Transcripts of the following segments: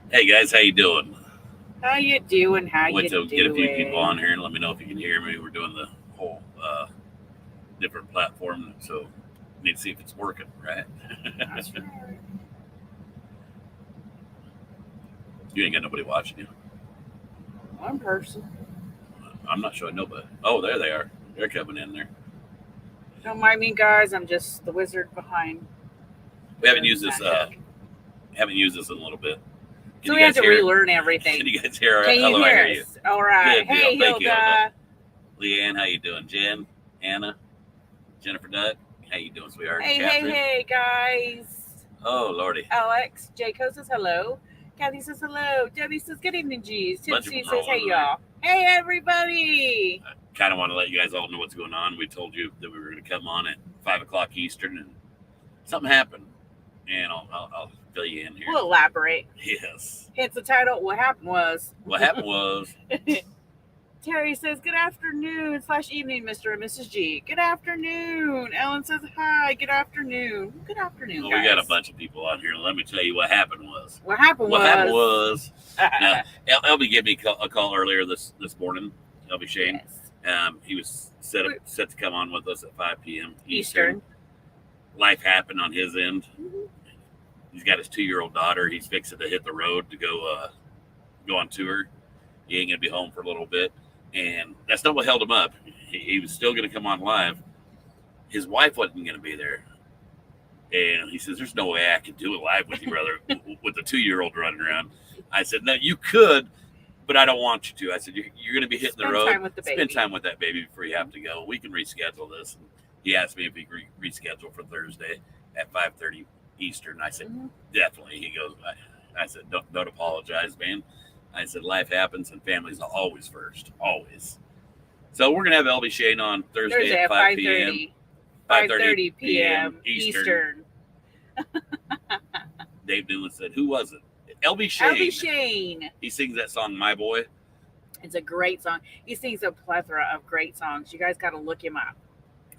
Hey guys, how you doing? How you doing? How Wait you till get a few people on doing? here and let me know if you can hear me. We're doing the whole different platform, so need to see if it's working, right? That's right. You ain't got nobody watching you. One person. I'm not showing nobody. Oh, there they are. They're coming in there. Don't mind me, guys. I'm just the wizard behind We haven't the used this. magic. Haven't used this in a little bit. Can So you we had guys to hear? relearn Can everything. you guys hear? Can you Hello, I hear hear you. us? All right. Good deal. Hey, Thank you, Hilda. Hilda. Leanne, how you doing? Jen, Anna, Jennifer, Duck, how you doing, sweetheart? Hey, hey, Catherine. hey, guys. Oh, lordy, Alex. Jaco says hello. Kathy says hello. Debbie says good evening, G's. Tim bunch of C them says rolling hey, in there. y'all. Hey, everybody. Kind of want to let you guys all know what's going on. We told you that we were going to come on at 5 o'clock Eastern, and something happened, and I'll fill you in here. We'll elaborate. Yes. Hence the title. What happened was. What happened was, Terry says, good afternoon / evening, Mr. and Mrs. G. Good afternoon. Ellen says, hi. Good afternoon. Good afternoon, well, we guys. got a bunch of people on here. Let me tell you what happened was. What happened What was. happened was, now, LB gave me a call earlier this morning. LB Shane. Yes. He was set to come on with us at 5 p.m. Eastern. Life happened on his end. Mhm. He's got his 2-year-old daughter. He's fixing to hit the road to go on tour. He ain't gonna be home for a little bit, and that's not what held him up. He was still gonna come on live. His wife wasn't gonna be there, and he says, "There's no way I can do it live with you, brother, with the 2-year-old running around." I said, "No, you could, but I don't want you to." I said, "You're gonna be hitting the Spend road. time with the Spend baby. time with that baby before you have to go. We can reschedule this." And he asked me if he could reschedule for Thursday at 5:30 Eastern. I said, Mhm. "Definitely." He goes, I said, don't apologize, man. I said, life happens and family's always first, always. So we're gonna have LB Shane on Thursday Thursday at at 5 p.m. 5:30. 5:30 5:30 p.m. p.m. Eastern. Eastern. Dave Newland said, "Who was it?" LB Albie Shane. Shane. He sings that song, "My Boy." It's a great song. He sings a plethora of great songs. You guys got to look him up.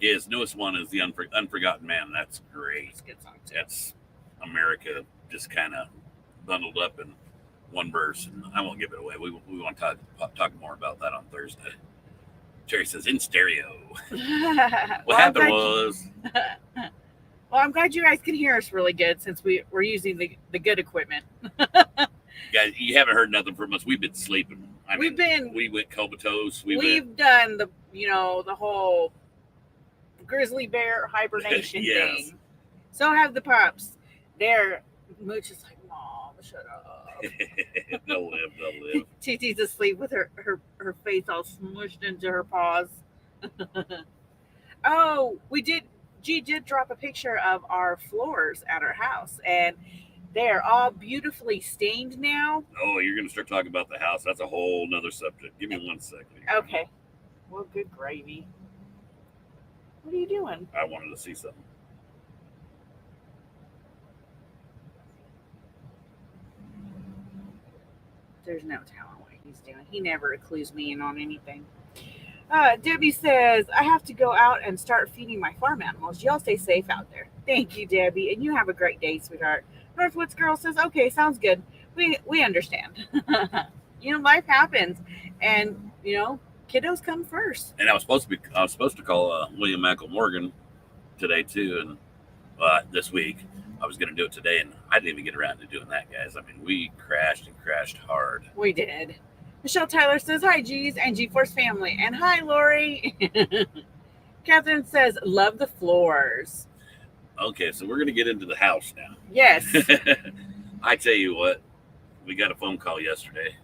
His newest one is the Unforgotten Man. That's great. It's a good song, too. That's America just kind of bundled up in one verse, and I won't give it away. We want to talk more about that on Thursday. Terry says in stereo. What well, happened was, well, I'm glad you guys can hear us really good since we're using the good equipment. guys, you haven't heard nothing from us. We've been sleeping. We went comatose. We've done the whole grizzly bear hibernation Yes. thing. So have the pups. They're Mooch is like, Mom, shut up. They'll live. TT's asleep with her face all smushed into her paws. Oh, we did. G did drop a picture of our floors at our house, and they're all beautifully stained now. Oh, you're gonna start talking about the house. That's a whole nother subject. Give me 1 second. Okay. Well, good gravy. What are you doing? I wanted to see something. There's no telling what he's doing. He never clues me in on anything. Debbie says, I have to go out and start feeding my farm animals. Y'all stay safe out there. Thank you, Debbie. And you have a great day, sweetheart. Northwoods Girl says, okay, sounds good. We understand. Life happens. And, kiddos come first. And I was supposed to call William Michael Morgan today too, and this week. I was going to do it today, and I didn't even get around to doing that, guys. I mean, we crashed hard. We did. Michelle Tyler says, hi, G's and G-Force family. And hi, Lori. Catherine says, love the floors. Okay, so we're going to get into the house now. Yes. I tell you what, we got a phone call yesterday.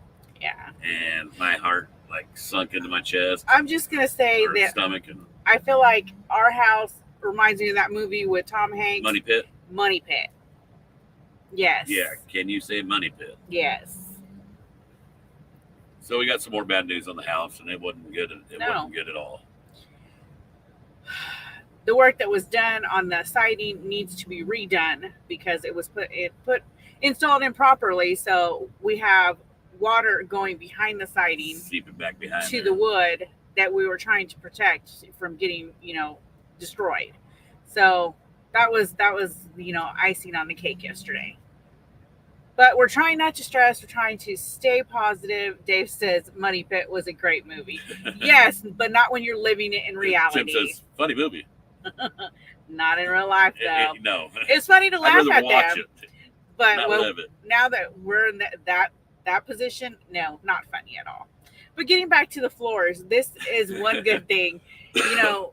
Yeah. And my heart, sunk into my chest. I'm just going to say that stomach and I feel like our house reminds me of that movie with Tom Hanks. Money Pit. Money Pit. Yes. Yeah, can you say Money Pit? Yes. So we got some more bad news on the house, and it wasn't good. Wasn't good at all. The work that was done on the siding needs to be redone because it was installed improperly. So we have water going behind the siding, seeping back behind to the wood that we were trying to protect from getting destroyed. So that was icing on the cake yesterday. But we're trying not to stress. We're trying to stay positive. Dave says Money Pit was a great movie. Yes, but not when you're living it in Tim reality. says, funny movie. Not in real life, though. No. It's funny to I'd laugh rather at watch them. it, But not well, live it. now that we're in that position, no, not funny at all. But getting back to the floors, this is one good thing. You know,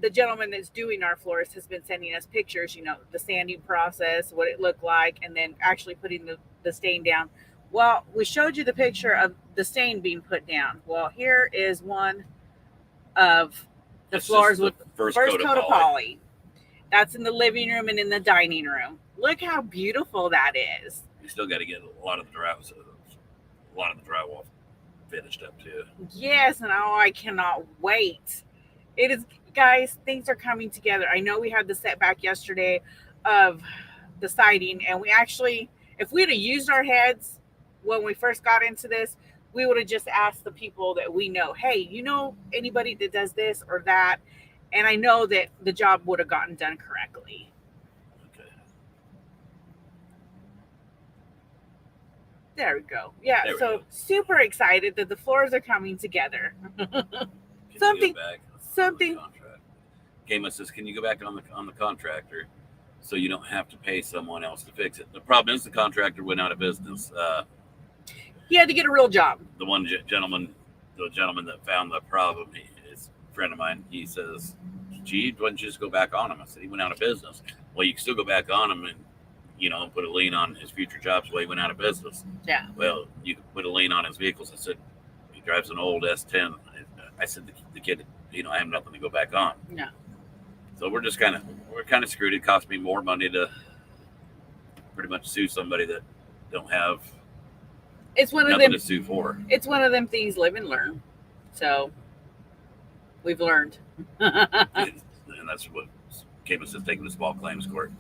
the gentleman that's doing our floors has been sending us pictures, you know, the sanding process, what it looked like, and then actually putting the stain down. Well, we showed you the picture of the stain being put down. Well, here is one of the It's floors just with the first coat coat of of poly. poly. That's in the living room and in the dining room. Look how beautiful that is. You still got to get a lot of the drywall finished up too. Yes, and oh, I cannot wait. It is, guys, things are coming together. I know we had the setback yesterday of the siding, and we actually, if we'd have used our heads when we first got into this, we would have just asked the people that we know, hey, you know anybody that does this or that? And I know that the job would have gotten done correctly. Okay. There we go. Yeah, There we so go. super excited that the floors are coming together. Can Something- you go back on something- the contract? Gama says, can you go back on the contractor so you don't have to pay someone else to fix it? The problem is the contractor went out of business. He had to get a real job. The one gentleman that found the problem, is a friend of mine. He says, gee, why don't you just go back on him? I said, he went out of business. Well, you can still go back on him and, you know, put a lien on his future jobs while he went out of business. Yeah. Well, you can put a lien on his vehicles. I said, he drives an old S10. I said, the kid, you know, I have nothing to go back on. No. So we're kind of screwed. It cost me more money to pretty much sue somebody that don't have It's one of nothing them. to sue for. It's one of them things. Live and learn. So we've learned. And that's what came us to taking the small claims court.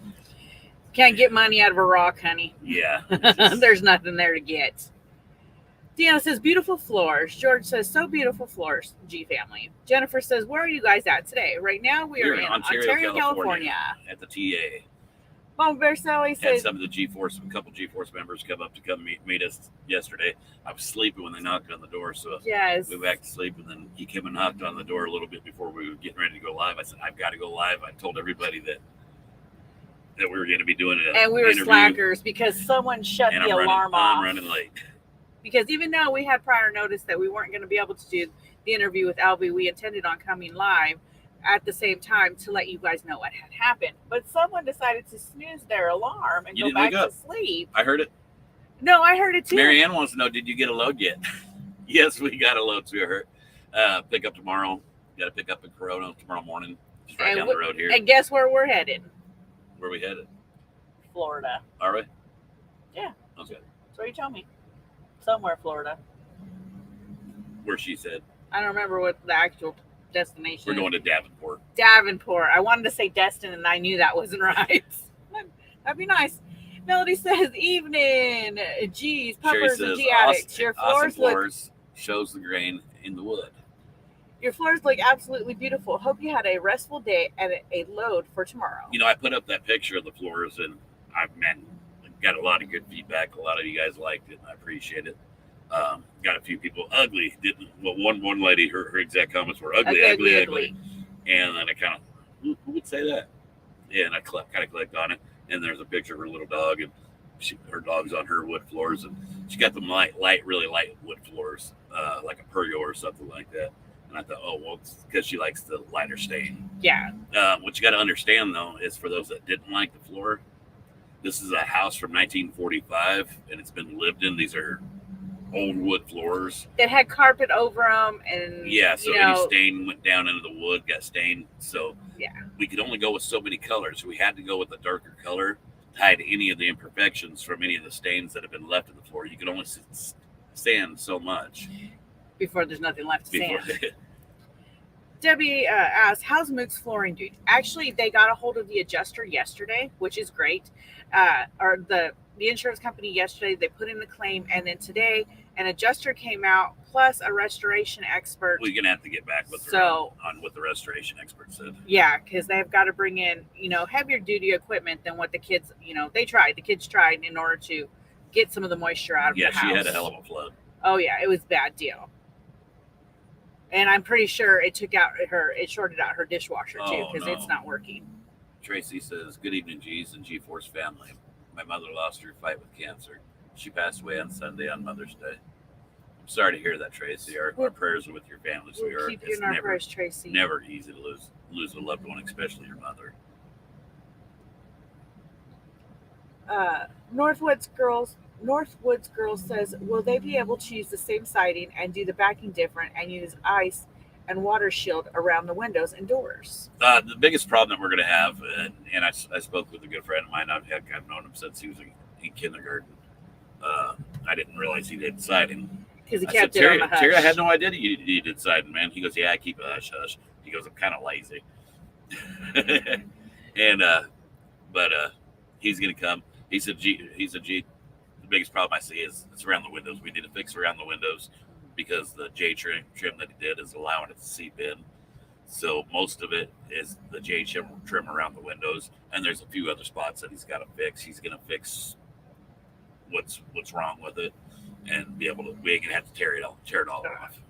Can't get money out of a rock, honey. Yeah. There's nothing there to get. Deanna says, beautiful floors. George says, so beautiful floors, G family. Jennifer says, where are you guys at today? Right now, we are We're in in Ontario, California. at the TA. Mama Bear Sally Had says, some of the a couple G-Force members come meet us yesterday. I was sleeping when they knocked on the door, so yes. we went back to sleep, and then he came and knocked on the door a little bit before we were getting ready to go live. I said, I've got to go live. I told everybody that we were going to be doing it. And we were slackers because someone shut and the alarm off. I'm running late. Because even though we had prior notice that we weren't going to be able to do the interview with Albie, we intended on coming live at the same time to let you guys know what had happened. But someone decided to snooze their alarm and You go didn't back wake up. to sleep. I heard it. No, I heard it too. Marianne wants to know, did you get a load yet? Yes, we got a load to her. Pick up tomorrow. Got to pick up in Corona tomorrow morning. Just right down the road here. And guess where we're headed? Where we headed? Florida. Are we? Yeah. Okay. That's what you told me. Somewhere Florida. Where she said, I don't remember what the actual destination we're is. going to Davenport. Davenport. I wanted to say Destin, and I knew that wasn't right. That'd be nice. Melody says, evening. G's, Sherry puppers, says, and G addicts. Your awesome floors look shows the grain in the wood. Your floors look absolutely beautiful. Hope you had a restful day and a load for tomorrow. You know, I put up that picture of the floors, and I got a lot of good feedback. A lot of you guys liked it, and I appreciate it. Got a few people ugly. Didn't well. One lady, her exact comments were ugly. And then I kind of, who would say that? Yeah, and I kind of clicked on it, and there's a picture of her little dog, and her dog's on her wood floors, and she got them really light wood floors, like a Pergo or something like that. And I thought, oh, well, it's because she likes the lighter stain. Yeah. What you got to understand, though, is for those that didn't like the floor, this is a house from 1945, and it's been lived in. These are old wood floors. That had carpet over them, and yeah, so any stain went down into the wood, got stained. So yeah, we could only go with so many colors. We had to go with a darker color, hide any of the imperfections from any of the stains that have been left in the floor. You can only sand so much before there's nothing left to sand. Debbie asked, how's Mook's flooring doing? Actually, they got a hold of the adjuster yesterday, which is great. Or the insurance company yesterday, they put in the claim, and then today an adjuster came out, plus a restoration expert. We're gonna have to get back with her So- on what the restoration expert said. Yeah, because they've got to bring in, heavier duty equipment than what the kids, the kids tried in order to get some of the moisture out of Yeah, the house. she had a hell of a flood. Oh yeah, it was a bad deal. And I'm pretty sure it shorted out her dishwasher too, Oh, because no. it's not working. Tracy says, "Good evening, G's and G-Force family. My mother lost her fight with cancer. She passed away on Sunday on Mother's Day. I'm sorry to hear that, Tracy. Our prayers are with your family, We'll sweetheart. keep you in our prayers, Tracy. Never easy to lose a loved one, especially your mother." Northwoods Girls says, will they be able to use the same siding and do the backing different and use ice and water shield around the windows and doors? The biggest problem that we're going to have, and I spoke with a good friend of mine. I've known him since he was in kindergarten. I didn't realize he did siding. Because he I kept said, it on the hush. Terry, I had no idea you did siding, man. He goes, "Yeah, I keep a hush hush." He goes, "I'm kind of lazy." And but he's going to come. He's a G. The biggest problem I see is it's around the windows. We need to fix around the windows because the J trim that he did is allowing it to seep in. So most of it is the J trim around the windows, and there's a few other spots that he's got to fix. He's going to fix what's wrong with it, and be able to. We ain't gonna have to tear it all off.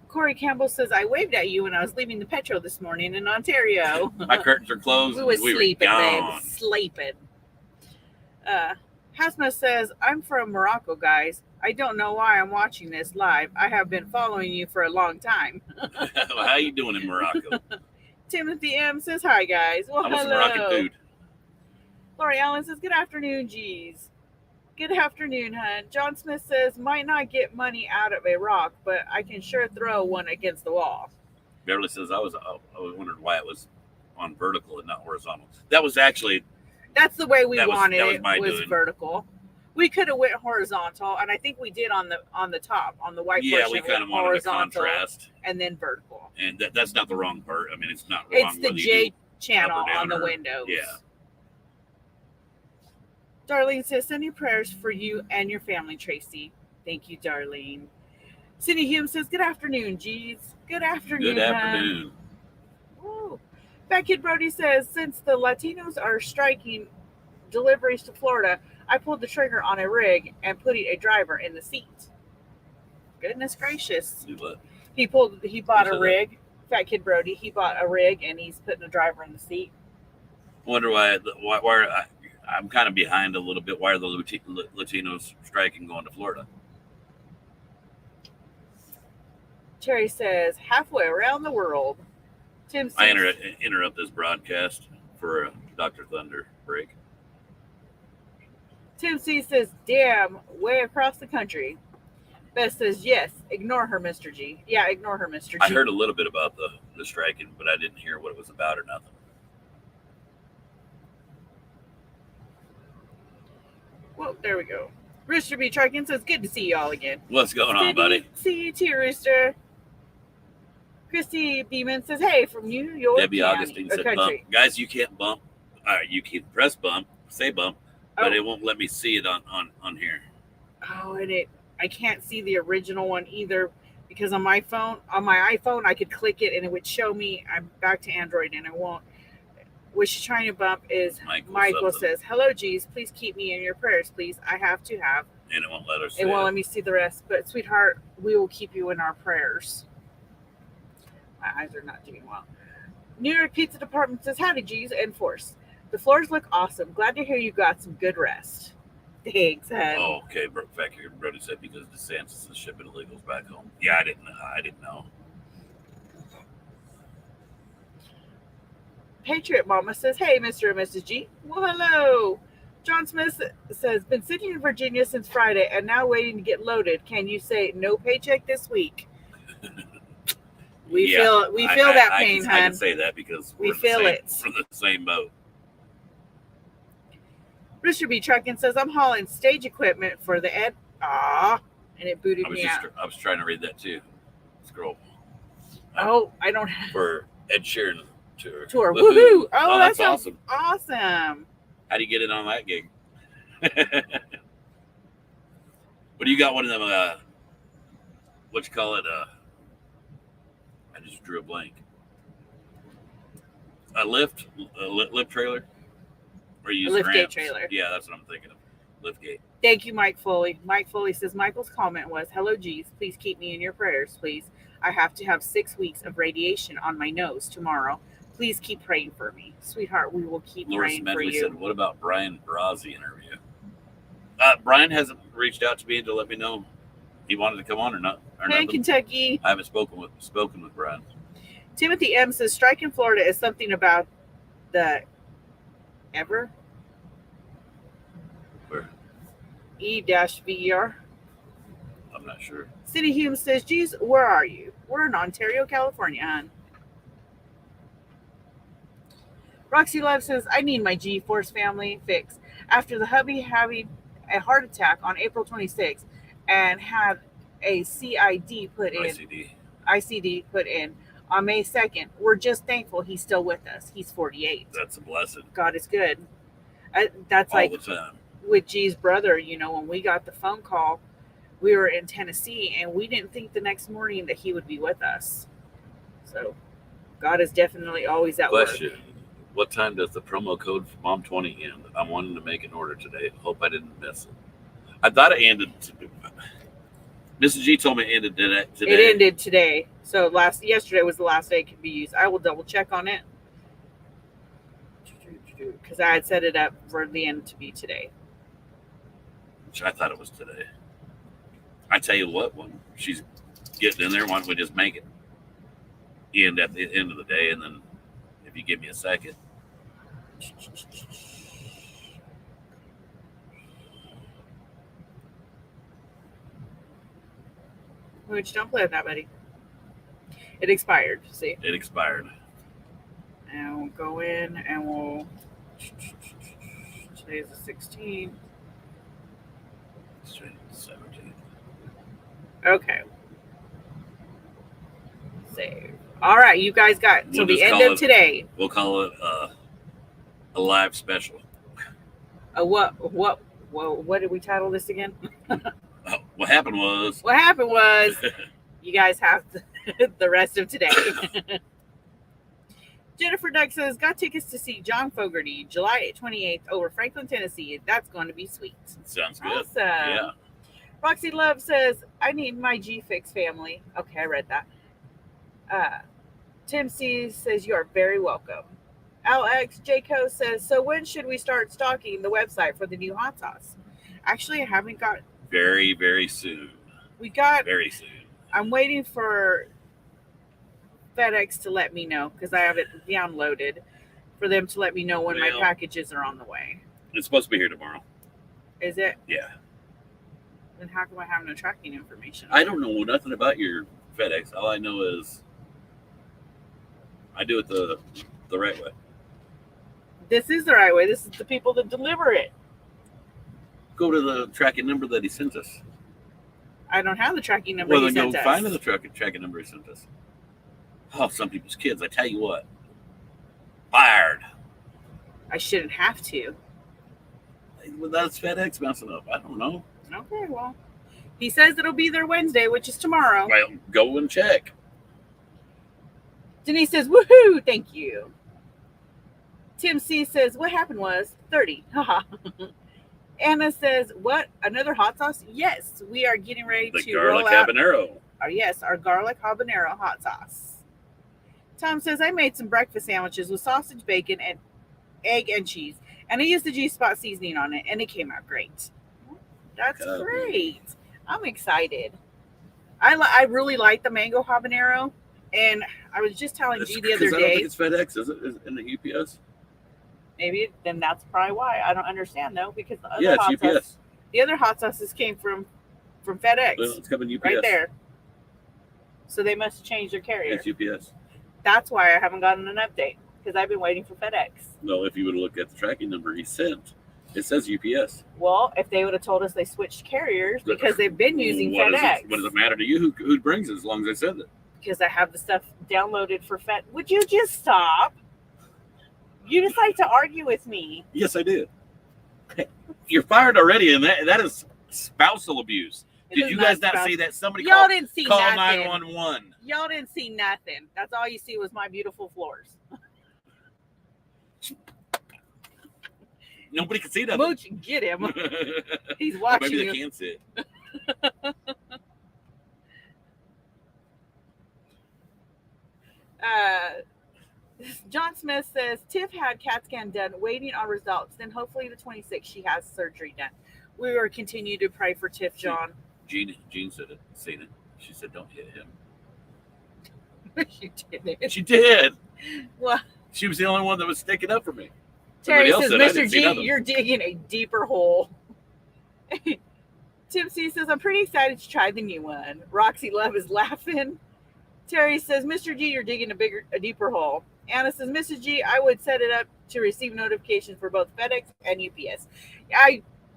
Corey Campbell says, I waved at you when I was leaving the Petro this morning in Ontario. My curtains are closed. We was sleeping, were babe. gone. Sleeping. Hasma says, I'm from Morocco, guys. I don't know why I'm watching this live. I have been following you for a long time. Well, how you doing in Morocco? Timothy M says, hi, guys. Well, I want some hello. Moroccan food. Lori Allen says, good afternoon, G's. Good afternoon, hun. John Smith says, might not get money out of a rock, but I can sure throw one against the wall. Beverly says, I was wondering why it was on vertical and not horizontal. That was actually That's the way we that wanted was it, my was doing. vertical. We could have went horizontal, and I think we did on the top, on the white Yeah, portion. we kind of went wanted a horizontal contrast, and then vertical. and that's not the wrong part. I mean, it's not wrong. It's the whether you J do channel up or down on the or- windows. Yeah. Darlene says, send your prayers for you and your family, Tracy. Thank you, Darlene. Cindy Hume says, good afternoon, G's. Good afternoon. Good hun. afternoon. Woo. Fat Kid Brody says, since the Latinos are striking deliveries to Florida, I pulled the trigger on a rig and putting a driver in the seat. Goodness gracious. Do what? He bought Who a said that? rig. Fat Kid Brody, he bought a rig and he's putting a driver in the seat. Wonder why I'm kind of behind a little bit. Why are the Latinos striking going to Florida? Terry says, halfway around the world. Tim says, I interrupt this broadcast for a Dr. Thunder break. Tim C says, damn, way across the country. Beth says, yes, ignore her, Mr. G. Yeah, ignore her, Mr. G. I heard a little bit about the striking, but I didn't hear what it was about or nothing. Well, there we go. Rooster B. Trucking says, good to see you all again. What's going on, Good buddy? to see you too, Rooster. Christy Beeman says, hey, from New York Debbie County, Augustine or said, country. bump. Guys, you can't bump. You can press bump, say bump, but Oh. it won't let me see it on here. Oh, and I can't see the original one either because on my iPhone, I could click it and it would show me. I'm back to Android and it won't. What she's trying to bump is Michael something. says, hello, G's. Please keep me in your prayers, please. I have to have. And it won't let her see It won't let me see the rest. But, sweetheart, we will keep you in our prayers. My eyes are not doing well. New York Pizza Department says, howdy, G's and Force. The floors look awesome. Glad to hear you got some good rest. Thanks, hun. Oh, okay. Back here, Brody said because DeSantis is shipping illegals back home. Yeah, I didn't know. Patriot Mama says, hey, Mr. and Mrs. G. Well, hello. John Smith says, been sitting in Virginia since Friday and now waiting to get loaded. Can you say no paycheck this week? We Yeah, feel that pain, I hon. can say that because We we're feel the it. same, we're the same boat. Rooster B. Trucking says, I'm hauling stage equipment for the Ed. Ah, and it booted me out. I was trying to read that too. Scroll. Oh, I don't have For Ed Sheeran tour. tour. Woohoo! Oh, that that's sounds awesome. awesome. How do you get in on that gig? What do you got? One of them. what you call it? I just drew a blank. A lift trailer, or you use liftgate ramps? trailer. Yeah, that's what I'm thinking of. Liftgate. Thank you, Mike Foley. Mike Foley says, Michael's comment was, hello, G's. Please keep me in your prayers, please. I have to have 6 weeks of radiation on my nose tomorrow. Please keep praying for me. Sweetheart, we will keep Laura praying for Smedley you. said, what about Brian Brazzi interview? Brian hasn't reached out to me to let me know he wanted to come on or not. Or Hey, nothing. Kentucky. I haven't spoken with Brian. Timothy M. says, strike in Florida is something about the ever Where? E-VER. I'm not sure. City Hume says, geez, where are you? We're in Ontario, California, hon. Roxy Love says, I need my G-Force family fix. After the hubby having a heart attack on April 26th and had a CID put in, ICD put in on May 2nd, we're just thankful he's still with us. He's 48. That's a blessing. God is good. That's All like the time. with G's brother, when we got the phone call, we were in Tennessee and we didn't think the next morning that he would be with us. So God is definitely always at work. Question. What time does the promo code for Mom20 end? I'm wanting to make an order today. Hope I didn't miss it. I thought it ended. Mrs. G told me it ended today. It ended today. So yesterday was the last day it could be used. I will double check on it because I had set it up for the end to be today. Which I thought it was today. I tell you what, when she's getting in there, why don't we just make it end at the end of the day, and then if you give me a second. Which don't play with that, buddy. It expired. See? It expired. And we'll go in and we'll. Today is the 16th. 17th. Okay. Save. All right, you guys got till the end of today. We'll call it a live special. What did we title this again? What happened was. What happened was you guys have the rest of today. Jennifer Duck says, got tickets to see John Fogerty July 28th over Franklin, Tennessee. That's going to be sweet. Sounds good. Awesome. Yeah. Roxy Love says, I need my G-Fix family. Okay, I read that. Tim C says, you are very welcome. Alex Jaco says, so when should we start stocking the website for the new hot sauce? Actually, I haven't got. Very, very soon. Very soon. I'm waiting for FedEx to let me know because I have it downloaded for them to let me know when my packages are on the way. It's supposed to be here tomorrow. Is it? Yeah. Then how come I have no tracking information? I don't know nothing about your FedEx. All I know is I do it the right way. This is the right way. This is the people that deliver it. Go to the tracking number that he sent us. I don't have the tracking number Well, he then sent go us. find the tracking number he sent us. Oh, some people's kids. I tell you what. Fired. I shouldn't have to. Well, that's FedEx messing up. I don't know. Okay, well. He says it'll be there Wednesday, which is tomorrow. Well, go and check. Denise says, woohoo, thank you. Tim C says, what happened was 30. Haha. Anna says, what? Another hot sauce? Yes, we are getting ready The to garlic roll out. habanero. Our garlic habanero hot sauce. Tom says, I made some breakfast sandwiches with sausage, bacon, and egg and cheese. And I used the G-Spot seasoning on it, and it came out great. That's great. I'm excited. I really like the mango habanero. And I was just telling G the other I don't day. think it's FedEx, is it? Is it in the UPS? Maybe then that's probably why. I don't understand though, because the other Yeah, it's UPS. the other hot sauces came from FedEx. Well, it's coming UPS. Right there. So they must have changed their carrier. It's UPS. That's why I haven't gotten an update, because I've been waiting for FedEx. No, if you would have looked at the tracking number he sent, it says UPS. Well, if they would have told us they switched carriers because they've been using what FedEx. What does it matter to you who brings it as long as they said it? Because I have the stuff downloaded for Fed. Would you just stop? You just like to argue with me. Yes, I do. You're fired already, and that is spousal abuse. Did you guys not see that? Somebody Y'all didn't see call nothing. 911. Y'all didn't see nothing. That's all you see was my beautiful floors. Nobody can see that. Mooch, get him. He's watching Maybe you. they can see it. John Smith says Tiff had CAT scan done, waiting on results. Then hopefully the 26th she has surgery done. We will continue to pray for Tiff, John. Jean said it. Seen it. She said, "Don't hit him." She did. She did. Well, She was the only one that was sticking up for me. Terry Everybody else says, said, "I Mr. didn't see G, nothing." you're digging a deeper hole. Tim C says, I'm pretty excited to try the new one. Roxy Love is laughing. Terry says, Mr. G, you're digging a deeper hole. Anna says, Mrs. G, I would set it up to receive notifications for both FedEx and UPS.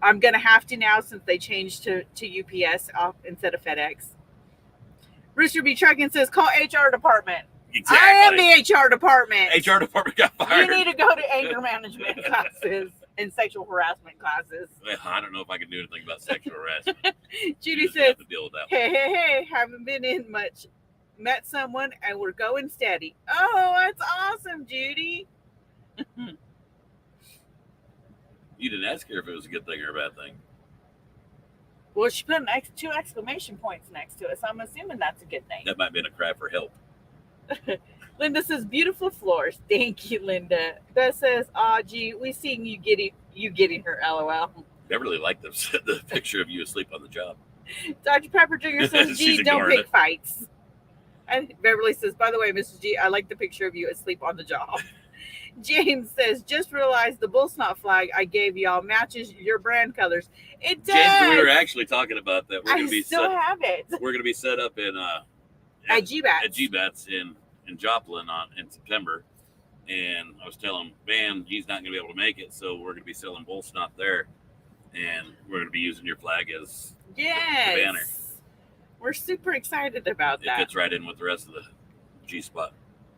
I'm going to have to now since they changed to UPS instead of FedEx. Rooster B. Trucking says, call HR department. Exactly. I am the HR department. HR department got fired. You need to go to anger management classes and sexual harassment classes. Well, I don't know if I can do anything about sexual harassment. Judy You just says, have to deal with that. hey, haven't been in much. Met someone and we're going steady. Oh, that's awesome, Judy. You didn't ask her if it was a good thing or a bad thing. Well, she put 2 exclamation points next to it, so I'm assuming that's a good thing. That might have been a cry for help. Linda says, beautiful floors. Thank you, Linda. Beth says, gee, we seen you getting her, LOL. Beverly liked the picture of you asleep on the job. Dr. Pepper Jr. says, She's gee, don't ignoring pick it. fights. And Beverly says, by the way, Mrs. G, I like the picture of you asleep on the job. James says, just realized the bull snot flag I gave y'all matches your brand colors. It does. James, we were actually talking about that. We're I going to be still have it. We're going to be set up in At GBATS. At GBATS in Joplin in September, and I was telling him, man, he's not going to be able to make it, so we're going to be selling bull snot there, and we're going to be using your flag as Yes. the banner. We're super excited about It that. fits right in with the rest of the G-Spot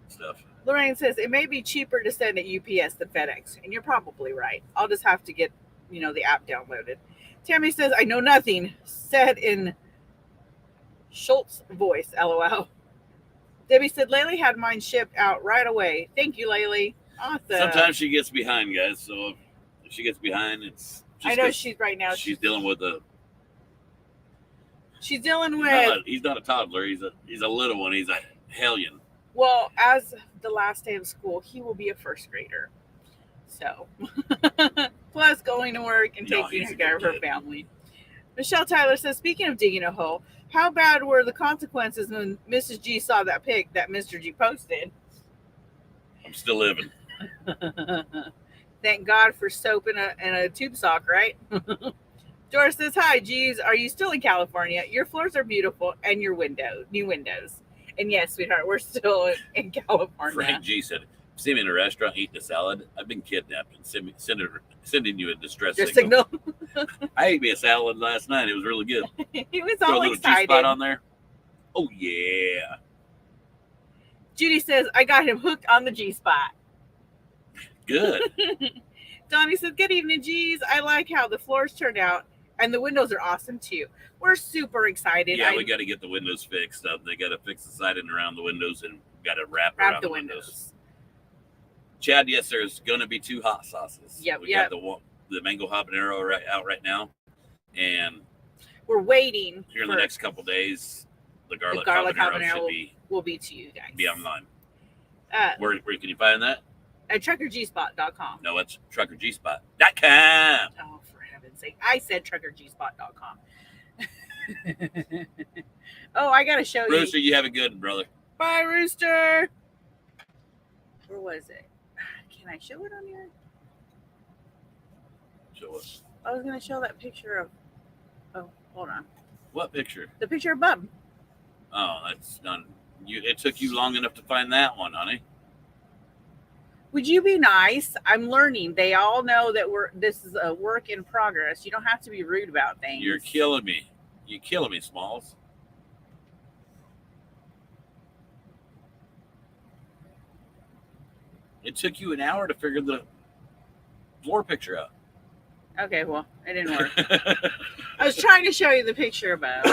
stuff. Lorraine says it may be cheaper to send at UPS than FedEx, and you're probably right. I'll just have to get, the app downloaded. Tammy says, I know nothing, said in Schultz voice, LOL. Debbie said, Laylee had mine shipped out right away. Thank you, Laylee. Awesome. Sometimes she gets behind, guys, so if she gets behind, it's just I know 'cause she's right now. she's dealing with She's dealing with. he's not a toddler, he's a little one, he's a hellion. Well, as the last day of school, he will be a first grader. So, plus going to work and No, taking he's a care of good her kid. family. Michelle Tyler says, speaking of digging a hole, how bad were the consequences when Mrs. G saw that pic that Mr. G posted? I'm still living. Thank God for soap and a tube sock, right? Doris says, hi, G's. Are you still in California? Your floors are beautiful and your new windows. And yes, sweetheart, we're still in California. Frank G said, see me in a restaurant eating a salad, I've been kidnapped and sending you a distress Your signal. signal. I ate me a salad last night. It was really good. He was Throw a all little excited. G-Spot on there. Oh, yeah. Judy says, I got him hooked on the G-spot. Good. Donnie says, good evening, G's. I like how the floors turned out, and the windows are awesome, too. We're super excited. Yeah, we got to get the windows fixed up. They got to fix the siding around the windows and got to wrap around the windows. Chad, yes, there's going to be 2 hot sauces. Yep, we got the mango habanero out right now, and We're waiting. here in the next couple days, the garlic habanero should will be to you guys. be online. Uh, Where can you find that? at truckergspot.com. No, it's truckergspot.com. Oh, for heaven's sake. I said truckergspot.com. Oh, I got to show you. Rooster, you have a good one, brother. Bye, Rooster. Where was it? Can I show it on here? Show us. I was going to show that picture of. Oh, hold on. What picture? The picture of Bub. Oh, that's done. It took you long enough to find that one, honey. Would you be nice? I'm learning. They all know that this is a work in progress. You don't have to be rude about things. You're killing me. You're killing me, Smalls. It took you an hour to figure the floor picture out. Okay, well, it didn't work. I was trying to show you the picture about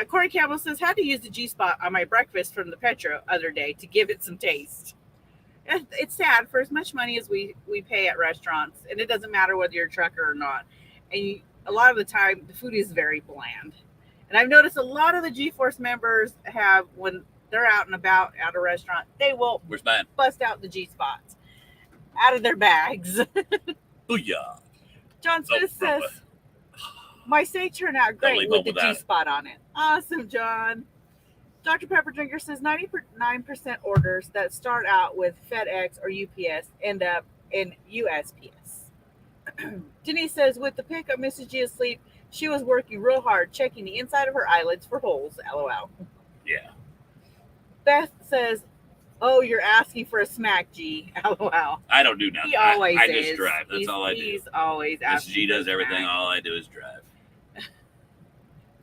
Corey Campbell says, had to use the G-Spot on my breakfast from the Petro other day to give it some taste. It's sad for as much money as we pay at restaurants, and it doesn't matter whether you're a trucker or not. And a lot of the time, the food is very bland. And I've noticed a lot of the G-Force members have, when they're out and about at a restaurant, they will Where's mine? bust out the G-Spots out of their bags. Booyah. John Smith says, my steak turned out great leave with home the without it. G-Spot on it. Awesome, John. Dr. Pepper Drinker says 99% orders that start out with FedEx or UPS end up in USPS. Denise says, with the pickup, Mrs. G asleep, she was working real hard, checking the inside of her eyelids for holes. LOL. Yeah. Beth says, oh, you're asking for a smack, G. LOL. I don't do nothing. He always I is. just drive. That's all I do. He's always Miss asking. G for a does everything. smack. All I do is drive.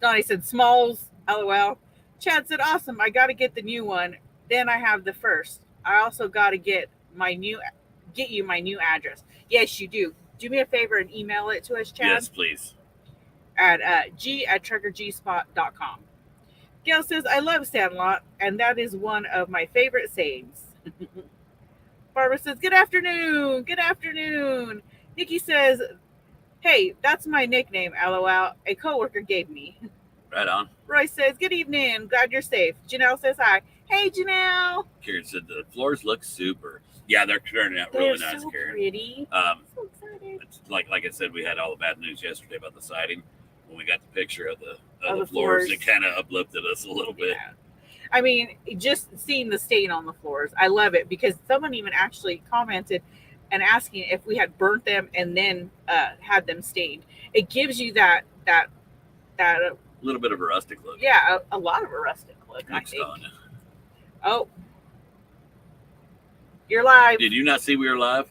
Donnie said, Smalls. LOL. Chad said, awesome. I got to get the new one. Then I have the first. I also got to get you my new address. Yes, you do. Do me a favor and email it to us, Chad. Yes, please. At g@truckergspot.com. Gail says, I love Sandlot, and that is one of my favorite sayings. Barbara says, good afternoon. Good afternoon. Nikki says, hey, that's my nickname, LOL. A coworker gave me. Right on. Roy says, good evening. Glad you're safe. Janelle says hi. Hey, Janelle. Karen said the floors look super. Yeah, they're turning out They're really nice, so Karen. pretty. So excited. It's like I said, we had all the bad news yesterday about the siding. When we got the picture of the the floors, floors. it kind of uplifted us a little bit. Yeah. I mean, just seeing the stain on the floors, I love it because someone even actually commented and asking if we had burnt them and then had them stained. It gives you that A little bit of a rustic look. yeah, a lot of a rustic look. I Thanks, think. Donna. Oh, you're live. Did you not see we were live?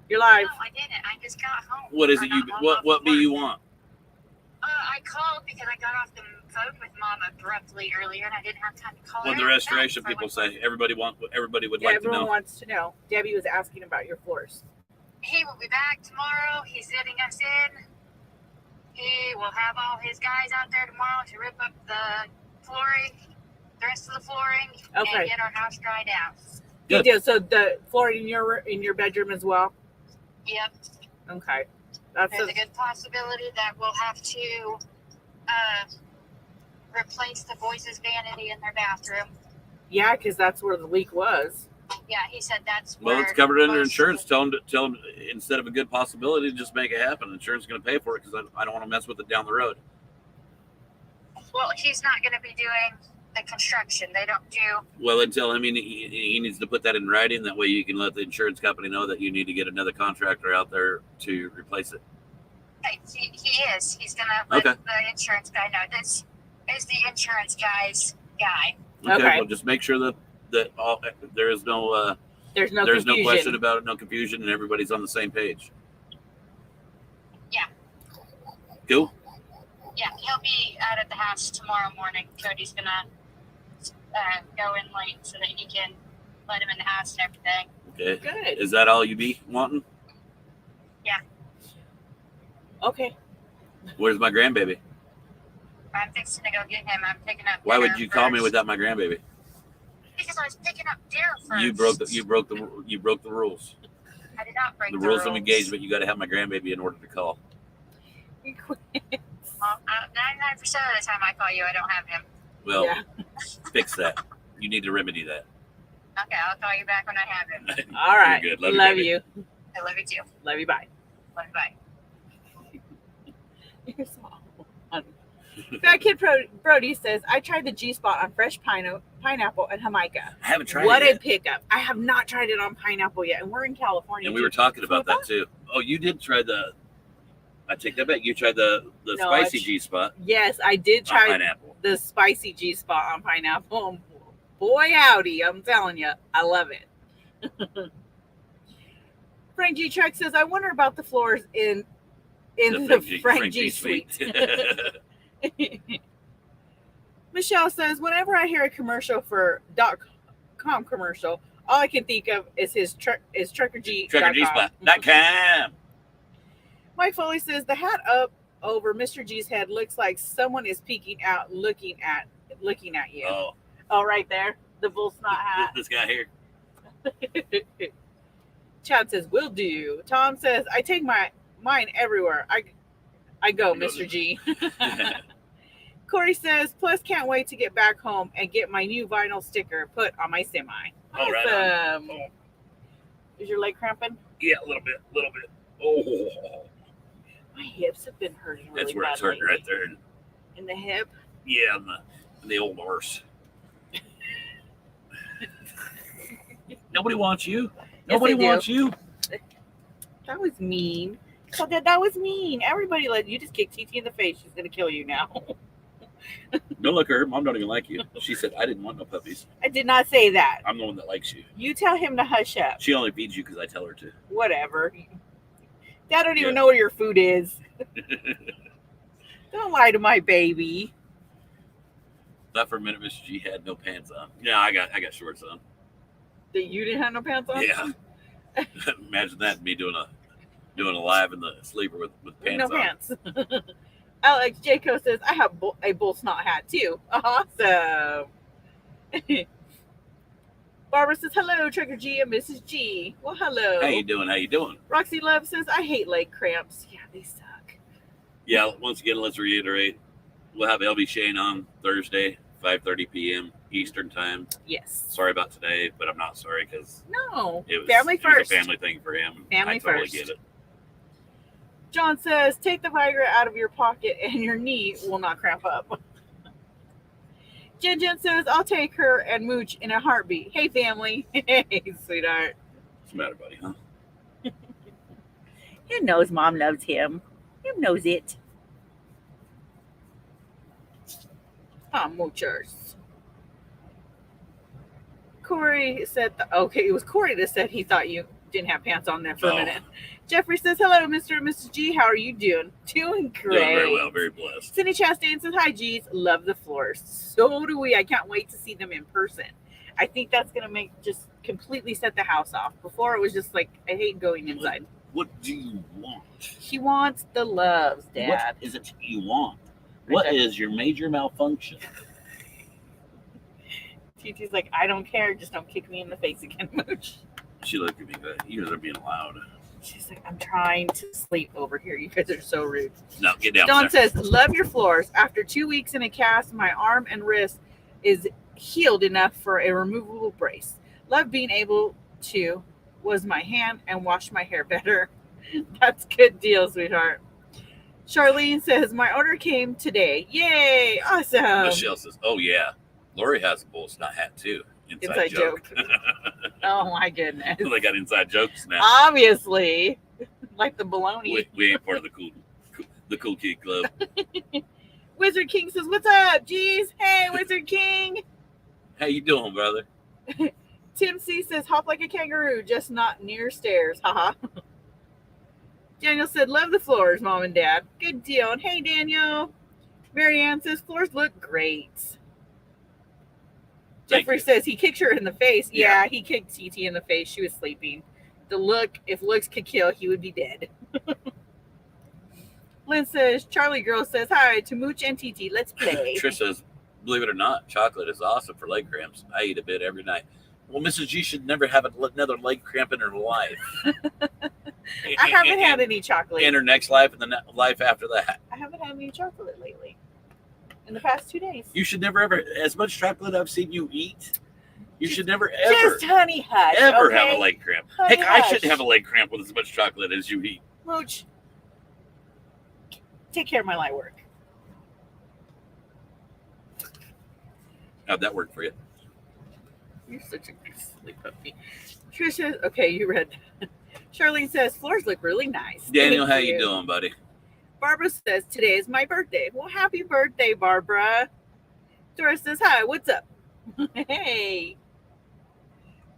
You're live. No, I didn't. I just got home. What is I it you? got home What off do work. you want? I called because I got off the phone with Mom abruptly earlier, and I didn't have time to call What her. the restoration So I people went- say? Everybody would Yeah, like to everyone know. wants to know. Debbie was asking about your floors. He will be back tomorrow. He's letting us in. He will have all his guys out there tomorrow to rip up the flooring, the rest of the flooring, Okay. and get our house dried out. Good. Good deal. So the flooring in your bedroom as well. Yep. Okay, that's There's a good possibility that we'll have to replace the boys' vanity in their bathroom. yeah, because that's where the leak was. Yeah, he said that's Well, where it's covered under most- insurance. Tell them instead of a good possibility, just make it happen. Insurance is going to pay for it because I don't want to mess with it down the road. Well, he's not going to be doing the construction. They don't do. Well, then tell him he needs to put that in writing. That way you can let the insurance company know that you need to get another contractor out there to replace it. He is. He's going to let Okay. the insurance guy know. This is the insurance guy's guy. Okay. Well, just make sure that there is no There's no there's confusion. no question about it, no confusion, and everybody's on the same page. Yeah. Cool. Yeah, he'll be out at the house tomorrow morning. Cody's going to go in late so that he can let him in the house and everything. Okay. Good. Is that all you be wanting? Okay. Where's my grandbaby? I'm fixing to go get him. I'm picking up Why would dinner you call me first. without my grandbaby? Because I was picking up dinner first. You broke the rules. I did not break The the rules of engagement. You got to have my grandbaby in order to call. Well, 99% of the time I call you, I don't have him. Well, Yeah. fix that. You need to remedy that. Okay, I'll call you back when I have him. All right. You're good. Love, Love you, you. I love you too. Love you. Bye. Bye bye. You're so fun. Fat Kid Brody says, I tried the G-Spot on fresh pineapple and Jamaica. I haven't tried What it a yet. pickup. I have not tried it on pineapple yet. And we're in California. And we were too. talking about that too. Oh, you did try I take that back. You tried the No, spicy I- G-spot Yes, I did on try pineapple. the spicy G-Spot on pineapple. Boy, howdy. I'm telling you. I love it. Frank G. Truck says, I wonder about the floors in the Frank G. suite. Michelle says, whenever I hear a commercial for .com commercial, All I can think of is his truckerg.com. TruckerGspot.com. Mike Foley says the hat up over Mr. G's head looks like someone is peeking out, looking at you. Oh, Right there, the bull snot hat. this guy here. Chad says, will do. Tom says, I take mine everywhere. I go, Mr. G. Corey says, plus can't wait to get back home and get my new vinyl sticker put on my semi. Oh, right Awesome. on. Is your leg cramping? Yeah, a little bit. Oh, My hips have been hurting really that's where bad it's hurting lately. right there. In the hip. Yeah, in the old arse. Nobody wants you. Nobody they do. wants you. That was mean. So that was mean. Everybody you just kicked TT in the face. She's gonna kill you now. Don't look at her. Mom don't even like you. She said, I didn't want no puppies. I did not say that. I'm the one that likes you. You tell him to hush up. She only feeds you because I tell her to. Whatever. Dad don't even Yeah. know where your food is. Don't lie to my baby. Thought for a minute Mr. G had no pants on. Yeah, I got shorts on. That you didn't have no pants on? Yeah. Imagine that, me doing a live in the sleeper with pants No on. pants. Alex Jaco says, I have a bull snot hat too. Awesome. Barbara says, hello, Trucker G and Mrs. G. Well, hello. How you doing? How you doing? Roxy Love says, I hate leg cramps. Yeah, they suck. Yeah, once again, let's reiterate. We'll have LB Shane on Thursday, 5:30 p.m. Eastern time. Yes. Sorry about today, but I'm not sorry because No. it was Family it was first. a family thing for him. Family I totally first. get it. John says, take the Viagra out of your pocket and your knee will not cramp up. Jen says, I'll take her and mooch in a heartbeat. Hey, family. Hey, sweetheart. What's the matter, buddy? Huh? He knows mom loves him. He knows it. Moochers. Corey said, okay, it was Corey that said he thought you didn't have pants on there for a Oh. minute. Jeffrey says, hello, Mr. and Mrs. G. How are you doing? Doing great. Doing very well, very blessed. Cindy Chastain says, hi, G's. Love the floors. So do we. I can't wait to see them in person. I think that's going to just completely set the house off. Before it was just like, I hate going inside. What do you want? She wants the loves, Dad. What is it you want? What is your major malfunction? TT's like, I don't care. Just don't kick me in the face again, Mooch. She looked at me, but you guys are being loud. She's like, I'm trying to sleep over here. You guys are so rude. No, get down. Dawn Sarah. says, love your floors. After 2 weeks in a cast, my arm and wrist is healed enough for a removable brace. Love being able to was my hand and wash my hair better. That's good deal, sweetheart. Charlene says, my order came today. Yay! Awesome. Michelle says, oh, yeah. Lori has a bull snot hat, too. Inside joke. Oh, my goodness. They got inside jokes now. Obviously. Like the baloney. We ain't part of the cool kid club. Wizard King says, what's up, Jeez? Hey, Wizard King. How you doing, brother? Tim C says, hop like a kangaroo, just not near stairs. Haha. Daniel said, love the floors, Mom and Dad. Good deal. And hey, Daniel. Marianne says, floors look great. Thank Jeffrey you. says he kicked her in the face. Yeah. Yeah, he kicked TT in the face. She was sleeping. If looks could kill, he would be dead. Lynn says, Charlie Girl says, hi to Mooch and TT. Let's play. Trish says, believe it or not, chocolate is awesome for leg cramps. I eat a bit every night. Well, Mrs. G should never have another leg cramp in her life. I haven't had any chocolate. In her next life and the life after that. I haven't had any chocolate lately. In the past 2 days. You should never ever, as much chocolate I've seen you eat, you should never ever, Just honey hush. ever okay? have a leg cramp. Honey Heck, I hush. shouldn't have a leg cramp with as much chocolate as you eat. Mooch, take care of my light work. How'd that work for you? You're such a good silly puppy. Trisha, okay, you read. Charlene says, floors look really nice. Daniel, Thank how you doing, buddy? Barbara says, today is my birthday. Well, happy birthday, Barbara. Dora says, hi, what's up? Hey.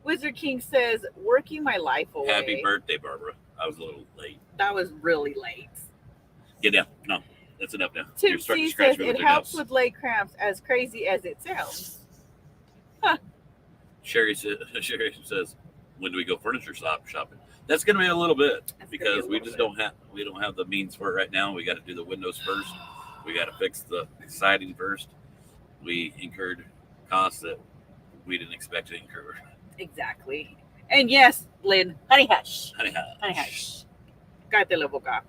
Wizard King says, working my life away. Happy birthday, Barbara. I was a little late. That was really late. Get down. No, that's enough now. Tim You're starting C to scratch says me with it your helps nose. with leg cramps, as crazy as it sounds. Huh. Sherry says, when do we go furniture shopping? That's going to be a little bit That's gonna be because a we little just bit. don't have the means for it right now. We got to do the windows first. We got to fix the siding first. We incurred costs that we didn't expect to incur. Exactly. And yes, Lynn, honey hush. Honey, Honey hush. Got the little guy.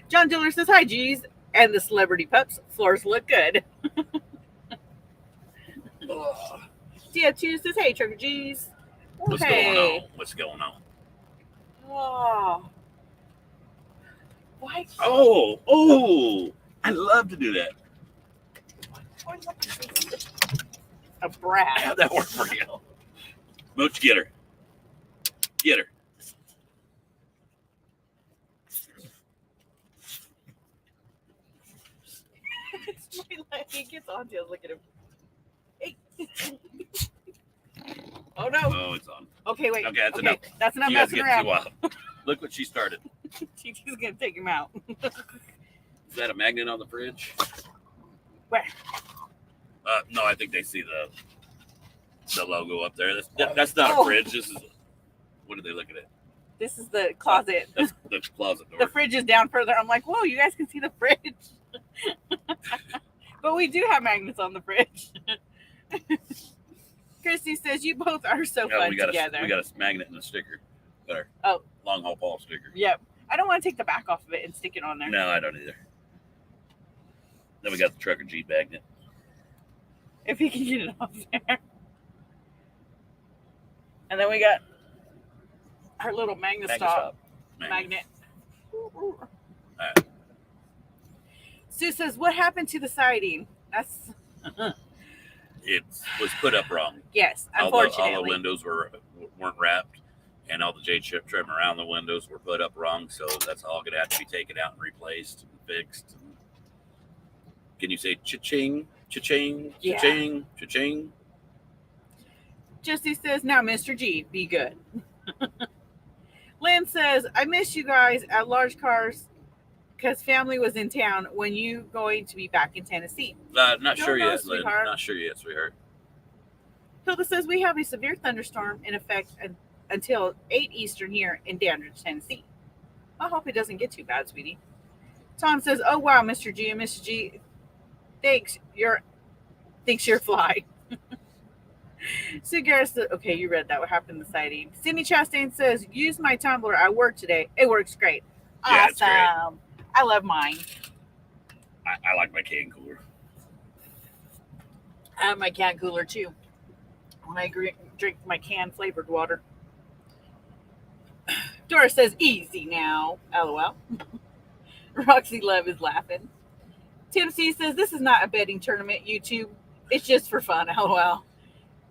John Diller says, hi, G's. And the celebrity pups. Floors look good. DF2 says, hey, Trucker G's. What's going on? What's going on? Oh. Why? Oh, I love to do that. A brat. How'd that work for you? Mooch, get her. Get her. It's my leg. He gets on to us. Look at him. Hey. Oh, no. Oh, it's on. Okay, wait. Okay, that's enough. That's enough You guys messing get too around. wild. Look what she started. She's going to take him out. Is that a magnet on the fridge? Where? No, I think they see the logo up there. That's not a fridge. This is what are they looking at? This is the closet. That's the closet door. The fridge is down further. I'm like, whoa, you guys can see the fridge. But we do have magnets on the fridge. Christy says, you both are so fun we got together. we got a magnet and a sticker. Got our long haul Paul sticker. Yep. I don't want to take the back off of it and stick it on there. No, I don't either. Then we got the Trucker G magnet. If he can get it off there. And then we got our little Magnastop magnet. Ooh. Right. Sue says, what happened to the siding? That's It was put up wrong. yes, All unfortunately. the windows weren't wrapped, and all the J-chip trim around the windows were put up wrong. So that's all going to have to be taken out and replaced and fixed. Can you say cha-ching, cha-ching, Yeah. cha-ching, cha-ching? Jesse says, now, Mr. G, be good. Lynn says, I miss you guys at Large Cars because family was in town. When you going to be back in Tennessee? Not Don't sure know, yet, Lynn. sweetheart. Not sure yet, sweetheart. Hilda says, we have a severe thunderstorm in effect until 8 Eastern here in Dandridge, Tennessee. I hope it doesn't get too bad, sweetie. Tom says, oh, wow, Mr. G and Mrs. G, thinks you're fly. Sue Garrett says, okay, you read that. What happened to the sighting? Cindy Chastain says, use my tumbler at work today. It works great. Yeah, it's great. Awesome. I love mine. I like my can cooler. I have my can cooler too when I drink my canned flavored water. Dora says, easy now. LOL. Roxy Love is laughing. Tim C says, this is not a betting tournament, YouTube. It's just for fun. LOL.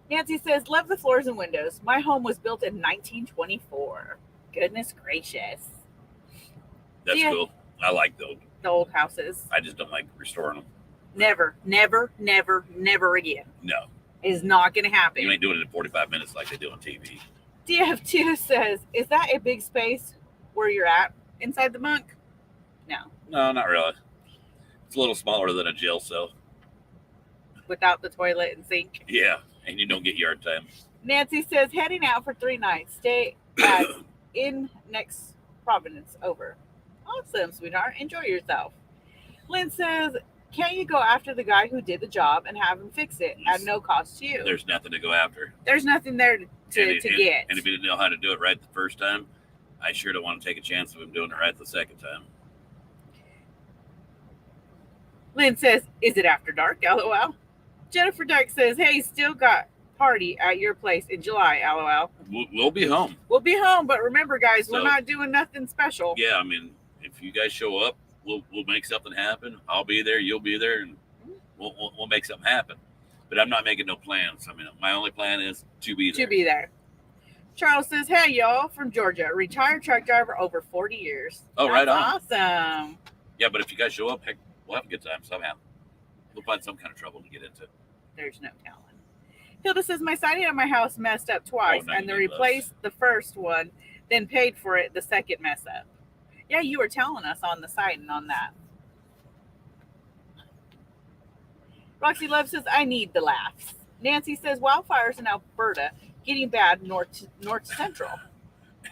Nancy says, love the floors and windows. My home was built in 1924. Goodness gracious. That's Yeah. cool. I like those. The old houses. I just don't like restoring them. Never, never, never, never again. No. Is not going to happen. You ain't doing it in 45 minutes like they do on TV. DF2 says, is that a big space where you're at inside the bunk? No. No, not really. It's a little smaller than a jail cell. Without the toilet and sink. Yeah, and you don't get yard time. Nancy says, heading out for 3 nights. Stay at in next Providence. Over. Awesome, sweetheart. Enjoy yourself. Lynn says, can't you go after the guy who did the job and have him fix it at no cost to you? There's nothing to go after. There's nothing there to get. And if he didn't know how to do it right the first time, I sure don't want to take a chance of him doing it right the second time. Lynn says, is it after dark? LOL. Jennifer Dyke says, hey, still got party at your place in July. LOL. We'll be home. We'll be home, but remember, guys, we're So- not doing nothing special. Yeah, I mean, if you guys show up, we'll make something happen. I'll be there. You'll be there, and we'll make something happen. But I'm not making no plans. I mean, my only plan is to be there. To be there. Charles says, hey, y'all, from Georgia, retired truck driver over 40 years. Oh, right on. Awesome. Yeah, but if you guys show up, heck, we'll have a good time somehow. We'll find some kind of trouble to get into. There's no telling. Hilda says, my siding on my house messed up twice, now and you they need less. replaced the first one, then paid for it the second mess up. Yeah, you were telling us on the siding on that. Roxy Love says, I need the laughs. Nancy says, wildfires in Alberta getting bad north central.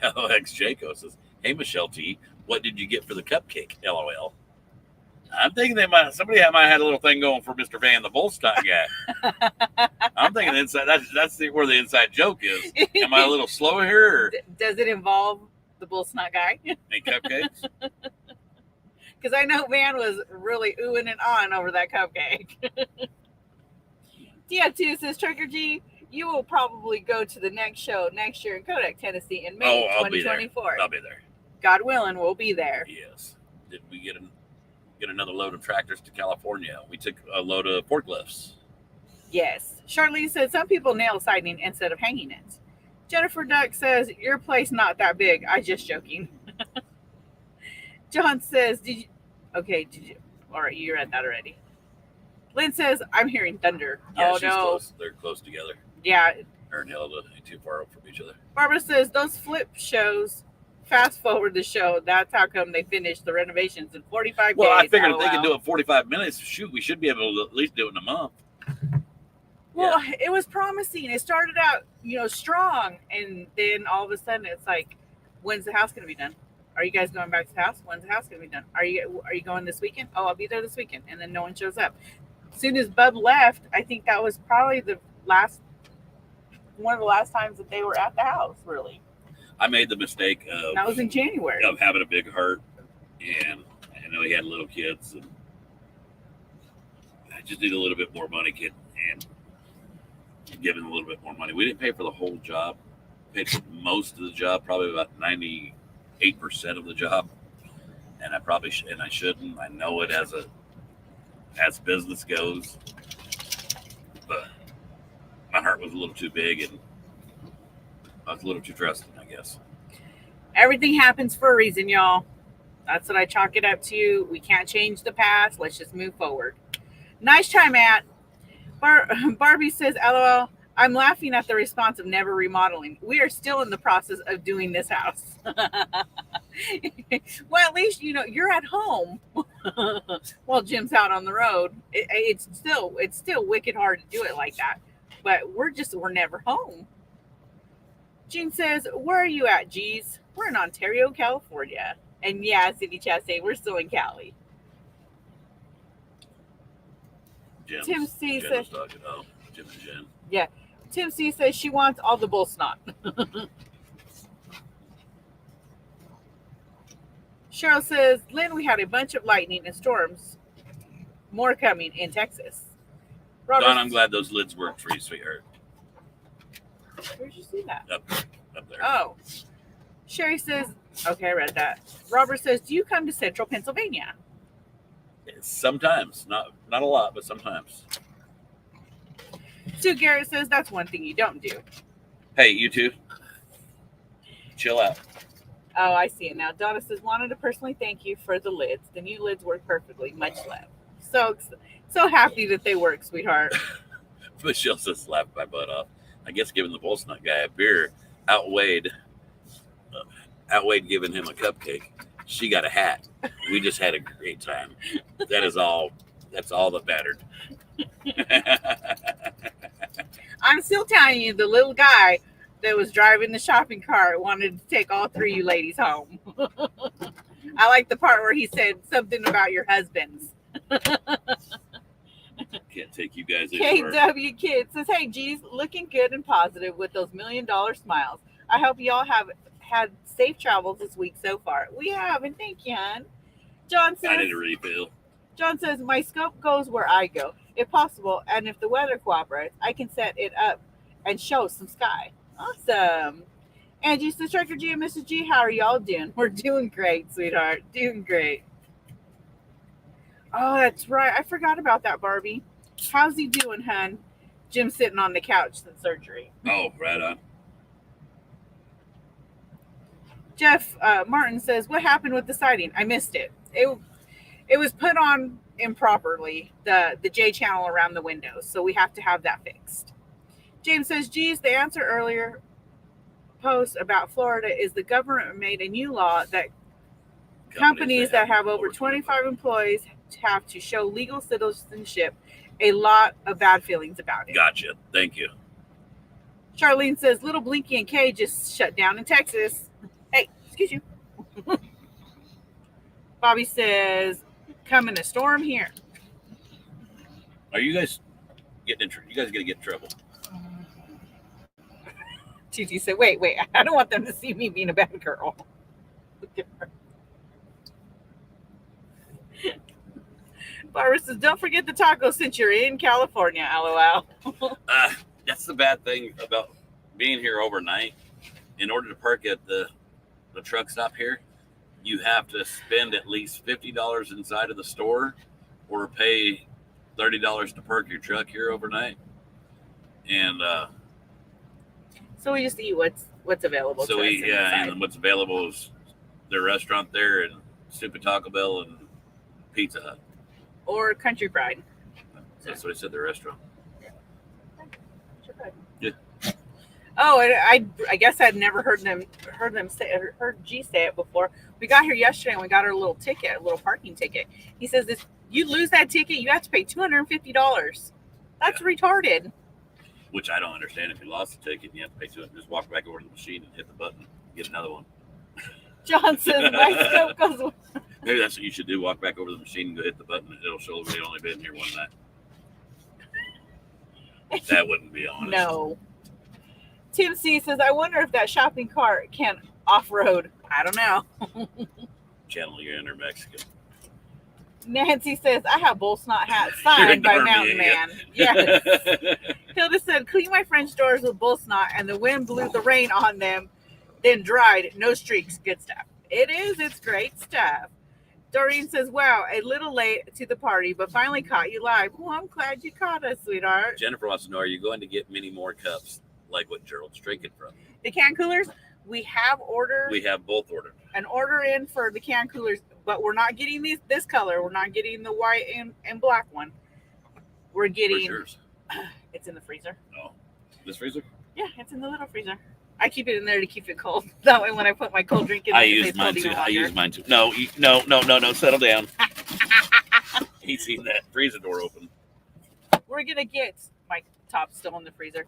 LX Jaco says, "Hey Michelle T, what did you get for the cupcake? LOL." I'm thinking somebody might have had a little thing going for Mr. Van, the Volstock guy. I'm thinking inside. That's where the inside joke is. Am I a little slow here? Or Does it involve the bull snot guy? any cupcakes? Because I know Van was really oohing and on over that cupcake. TF2 says, Trucker G, you will probably go to the next show next year in Kodak, Tennessee in May I'll be there. 2024. I'll be there. God willing, we'll be there. Yes. Did we get another load of tractors to California? We took a load of forklifts. Yes. Charlene said, some people nail siding instead of hanging it. Jennifer Duck says, your place not that big. I just joking. John says, did you? All right, you read that already. Lynn says, I'm hearing thunder. Yeah, oh, she's no. close. They're close together. Yeah. Her and Hilda ain't too far from each other. Barbara says, those flip shows, fast forward the show. That's how come they finished the renovations in 45 Well, days. I figured if they can do it in 45 minutes, shoot, we should be able to at least do it in a month. Well, it was promising. It started out, strong. And then all of a sudden it's like, when's the house going to be done? Are you guys going back to the house? When's the house going to be done? Are you going this weekend? Oh, I'll be there this weekend. And then no one shows up. As soon as Bub left, I think that was probably one of the last times that they were at the house, really. I made the mistake of That was in January. Of having a big heart, and I know he had little kids, and I just need a little bit more money, kid, and give him a little bit more money. We didn't pay for the whole job. We paid for most of the job, probably about 98% of the job, and I probably and I shouldn't. I know it as business goes, but my heart was a little too big, and I was a little too trusting, I guess. Everything happens for a reason, y'all. That's what I chalk it up to. We can't change the past. Let's just move forward. Nice try, Matt. Barbie says, LOL, I'm laughing at the response of never remodeling. We are still in the process of doing this house. Well, at least, you're at home while Jim's out on the road. It's still wicked hard to do it like that. But we're never home. Jean says, where are you at, G's? We're in Ontario, California. And yeah, City Chat say we're still in Cali. Tim C says, Jim and Jen. Yeah. Tim C says she wants all the bull snot. Cheryl says, Lynn, we had a bunch of lightning and storms. More coming in Texas. Don, I'm glad those lids worked for you, sweetheart. Where'd you see that? Up there. Oh. Sherry says, okay, I read that. Robert says, do you come to Central Pennsylvania? Sometimes. Not a lot, but sometimes. Sue Garrett says, that's one thing you don't do. Hey, you two. Chill out. Oh, I see it now. Donna says, wanted to personally thank you for the lids. The new lids work perfectly. Much love. So happy that they work, sweetheart. Michelle says, laughed my butt off. I guess giving the Volksnut guy a beer outweighed giving him a cupcake. She got a hat. We just had a great time. That's all that mattered. I'm still telling you, the little guy that was driving the shopping cart wanted to take all three of you ladies home. I like the part where he said something about your husbands. Can't take you guys anywhere. KW Kid says, hey, geez, looking good and positive with those $1 million smiles. I hope you all have had safe travels this week so far. We have, and thank you, hon. John says, I need a refill. John says, my scope goes where I go. If possible, and if the weather cooperates, I can set it up and show some sky. Awesome. Angie says, Trucker G and Mrs. G, how are y'all doing? We're doing great, sweetheart. Doing great. Oh, that's right. I forgot about that, Barbie. How's he doing, hun? Jim's sitting on the couch since surgery. Oh, right on. Jeff Martin says, what happened with the siding? I missed it. It was put on improperly, the J channel around the windows, so we have to have that fixed. James says, geez, the answer earlier post about Florida is the government made a new law that companies that have over 25 employees have to show legal citizenship. A lot of bad feelings about it. Gotcha. Thank you. Charlene says, Little Blinky and Kay just shut down in Texas. Hey, excuse you. Bobby says, coming a storm here. Are you guys getting in trouble? You guys going to get in trouble. TT said, wait, I don't want them to see me being a bad girl. Barbara says, don't forget the tacos since you're in California, LOL. That's the bad thing about being here overnight. In order to park at the truck stop here, you have to spend at least $50 inside of the store or pay $30 to park your truck here overnight. And so we just eat what's available. so to us and what's available is their restaurant there and Stupid Taco Bell and Pizza Hut. Or Country Fried. That's what I said, their restaurant. Yeah. Oh, and I guess I'd never heard G say it before. We got here yesterday and we got our little ticket, a little parking ticket. He says, if you lose that ticket, you have to pay $250. That's retarded. Which I don't understand. If you lost the ticket, you have to pay $200. Just walk back over to the machine and hit the button, get another one. John says, my scope goes. Maybe that's what you should do. Walk back over to the machine and go hit the button. It'll show they've only been here one night. That wouldn't be honest. No. Tim C says, I wonder if that shopping cart can off-road. I don't know. Channel your inner Mexican. Nancy says, I have bull snot hat signed by Mountain Man. Yes. Hilda said, clean my French doors with bull snot and the wind blew the rain on them, then dried. No streaks. Good stuff. It is. It's great stuff. Doreen says, wow, a little late to the party, but finally caught you live. Well, I'm glad you caught us, sweetheart. Jennifer wants to know, are you going to get many more cups like what Gerald's drinking from? The can coolers, we have ordered. We have both ordered. An order in for the can coolers, but we're not getting this color. We're not getting the white and black one. We're getting. Where's yours? It's in the freezer. Oh, this freezer? Yeah, it's in the little freezer. I keep it in there to keep it cold. That way, when I put my cold drink in, I use mine too. No. Settle down. He's seen that freezer door open. We're gonna get my top still in the freezer.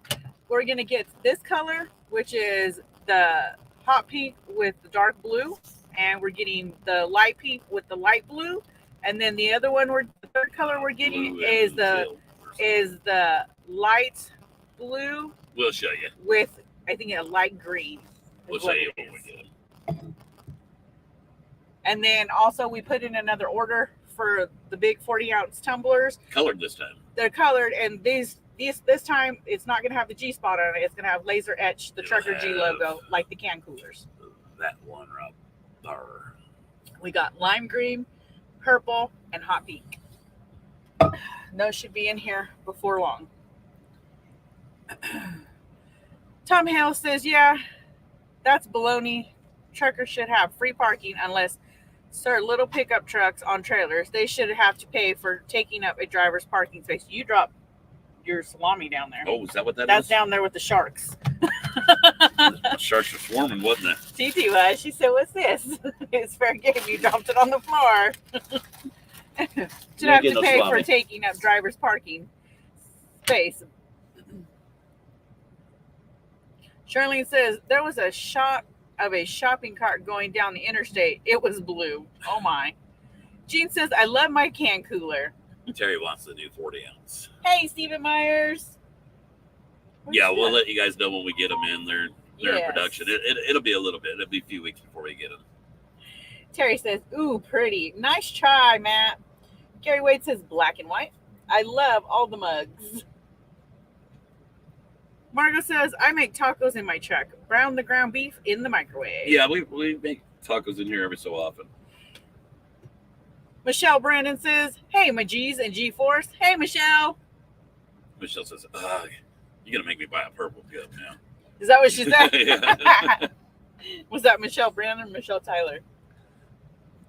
We're gonna get this color, which is the hot pink with the dark blue, and we're getting the light pink with the light blue, and then the other one, the third color we're getting is the light blue. We'll show you. With I think a light green. We'll show you what we get. And then also we put in another order for the big 40-ounce tumblers. Colored this time. They're colored, and this time it's not going to have the G spot on it. It's going to have laser etched the Trucker G logo like the can coolers. That one right there. We got lime green, purple, and hot pink. Those should be in here before long. Tom Hale says, yeah, that's baloney. Truckers should have free parking unless, sir, little pickup trucks on trailers, they should have to pay for taking up a driver's parking space. You drop your salami down there. Oh, is that what That's down there with the sharks. The sharks are swarming, wasn't it? TT was. She said, what's this? It's fair game. You dropped it on the floor. Should have to pay for taking up driver's parking space. Charlene says, there was a shot of a shopping cart going down the interstate. It was blue. Oh, my. Jean says, I love my can cooler. Terry wants the new 40-ounce. Hey, Stephen Myers. We'll let you guys know when we get them in. They're in production. It'll be a little bit. It'll be a few weeks before we get them. Terry says, ooh, pretty. Nice try, Matt. Gary Wade says, black and white. I love all the mugs. Margo says, I make tacos in my truck. Brown the ground beef in the microwave. Yeah, we make tacos in here every so often. Michelle Brandon says, hey, my G's and G-Force. Hey, Michelle. Michelle says, you're going to make me buy a purple cup now. Is that what she said? Yeah. Was that Michelle Brandon or Michelle Tyler?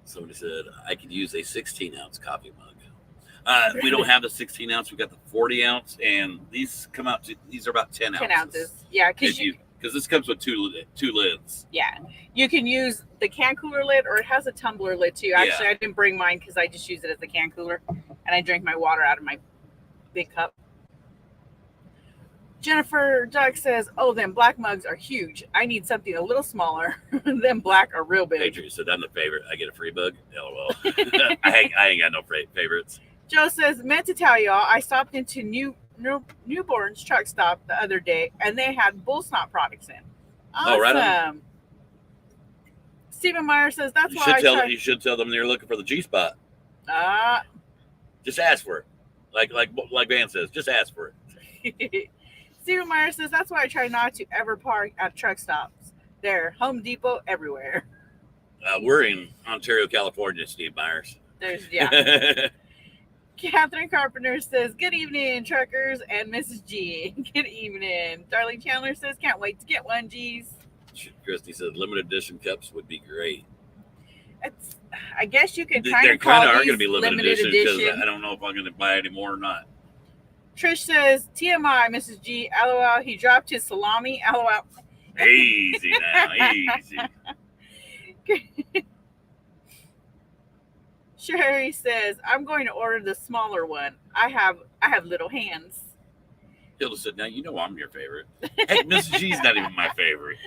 Somebody said, I could use a 16-ounce coffee mug. We don't have the 16-ounce. We got the 40-ounce, and these come out these are about 10 ounces. 10 ounces. Yeah, because this comes with two lids. Yeah. You can use the can cooler lid, or it has a tumbler lid, too. Actually, I didn't bring mine because I just use it as a can cooler, and I drink my water out of my big cup. Jennifer Duck says, "Oh, them black mugs are huge. I need something a little smaller. Them black are real big." Patriot said, I'm the favorite. I get a free bug. LOL. I ain't got no favorites. Joe says, "Meant to tell y'all, I stopped into Newborn's truck stop the other day, and they had bull snot products in. Awesome." Oh, right on. Stephen Meyer says, "That's You why you should tell them you're looking for the G spot. Ah. Just ask for it. Like Van says, just ask for it. Stephen Meyer says, "That's why I try not to ever park at truck stops. There, Home Depot everywhere." We're in Ontario, California, Steve Myers. There's, yeah. Catherine Carpenter says, "Good evening, truckers and Mrs. G." Good evening. Darlene Chandler says, "Can't wait to get one, G's." Christy said limited edition cups would be great. I guess you could They're kind of kind call of are these going to be limited edition because edition. I don't know if I'm going to buy any more or not. Trish says, "TMI, Mrs. G, LOL, he dropped his salami, LOL." Easy now, easy. Sherry says, "I'm going to order the smaller one. I have little hands." Hilda said, "Now you know I'm your favorite." Hey, Mrs. G's not even my favorite.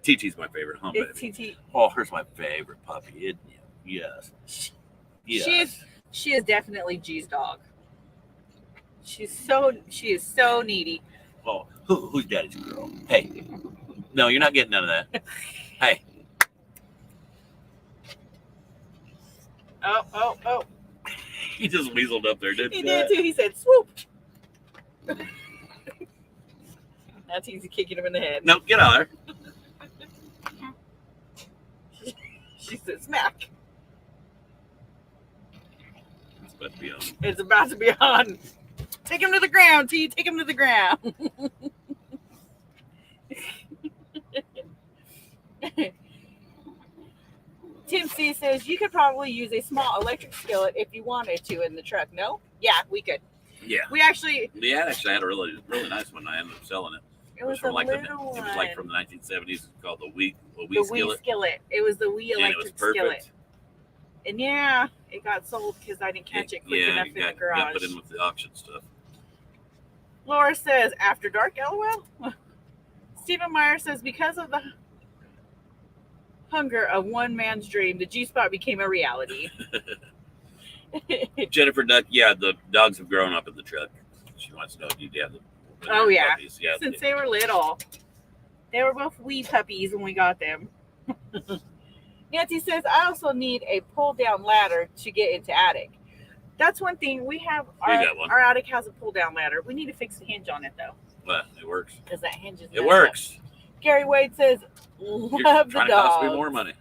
TT's my favorite, huh, It's baby? TT. Oh, here's my favorite puppy, isn't it? Yes. Yes. She is definitely G's dog. She is so needy. Oh, who's daddy's girl? Hey. No, you're not getting none of that. Hey. Oh. He just weaseled up there, didn't He did too. He said, "Swoop." That's easy kicking him in the head. No, get out of there. She said, "Smack." It's about to be on. It's about to be on. Take him to the ground, T. Take him to the ground. Tim C says, "You could probably use a small electric skillet if you wanted to in the truck." No? Yeah, we could. Yeah. We actually, The ad actually had a really nice one. I ended up selling it. it was from a like little one. it was like from the 1970s. It's called the Wii the Wii skillet. It was the Wii and it was electric perfect. skillet. And yeah, it got sold because I didn't catch it quick enough in the got garage. put in with the auction stuff. Laura says, "After dark, LOL." Stephen Meyer says, "Because of the hunger of one man's dream, the G-spot became a reality." Jennifer Duck, yeah, the dogs have grown up in the truck. She wants to know, do you have the Oh, yeah. puppies? Yeah. Since they were little. They were both wee puppies when we got them. Nancy says, "I also need a pull-down ladder to get into attic." That's one thing. We have got one. our attic has a pull-down ladder. We need to fix the hinge on it, though, But it works. because that hinge is It messed works. up. Gary Wade says, You're "Love the trying to cost me dog." more money.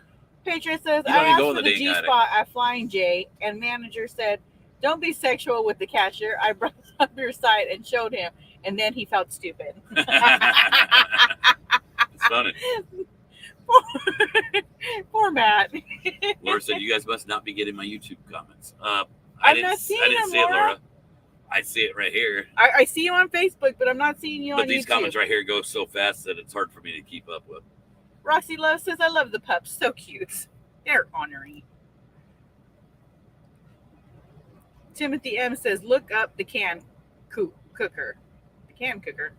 Patriot says, You don't "I even asked go in for the the dang attic. G-spot at Flying J, and manager said, 'Don't be sexual with the cashier.' I brought up your site and showed him, and then he felt stupid." It's funny. Poor Matt. Laura said, "You guys must not be getting my YouTube comments." I I'm not seeing I didn't them, see it, Laura. Laura. I see it right here. I see you on Facebook, but I'm not seeing you But on these YouTube. comments right here go so fast that it's hard for me to keep up with. Roxy Love says, "I love the pups. So cute. They're ornery." Timothy M says, "Look up the can cooker. The can cooker."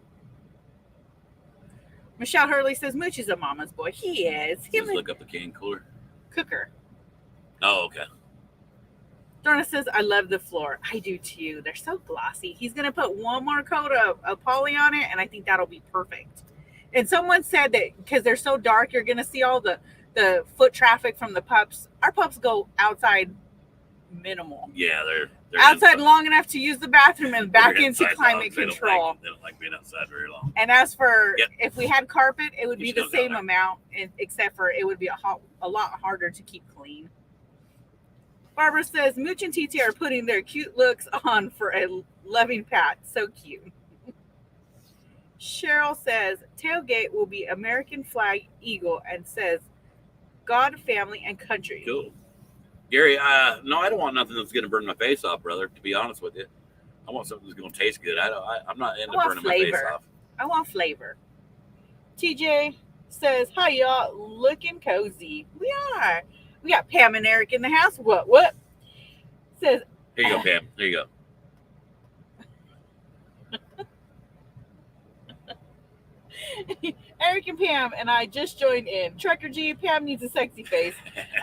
Michelle Hurley says, "Mooch is a mama's boy." He is. Him Just and look up the can cooler. cooker. Oh, okay. Donna says, "I love the floor." I do too. They're so glossy. He's going to put one more coat of poly on it, and I think that'll be perfect. And someone said that because they're so dark, you're going to see all the foot traffic from the pups. Our pups go outside minimal. Yeah, they're Outside inside. long enough to use the bathroom and back They're into inside climate dogs. They control. They don't like being outside very long. And as for Yep. if we had carpet, it would You be the still got same it. amount, except for it would be a lot harder to keep clean. Barbara says, "Mooch and TT are putting their cute looks on for a loving pat. So cute." Cheryl says, "Tailgate will be American flag eagle," and says, "God, family, and country." Cool. Gary, no, I don't want nothing that's going to burn my face off, brother. To be honest with you, I want something that's going to taste good. I'm not into I want burning my face flavor. off. I want flavor. TJ says, "Hi, y'all. Looking cozy." We are. We got Pam and Eric in the house. What? Says, Here you go, Pam. There you go. Eric and Pam and I just joined in. Trucker G, Pam needs a sexy face.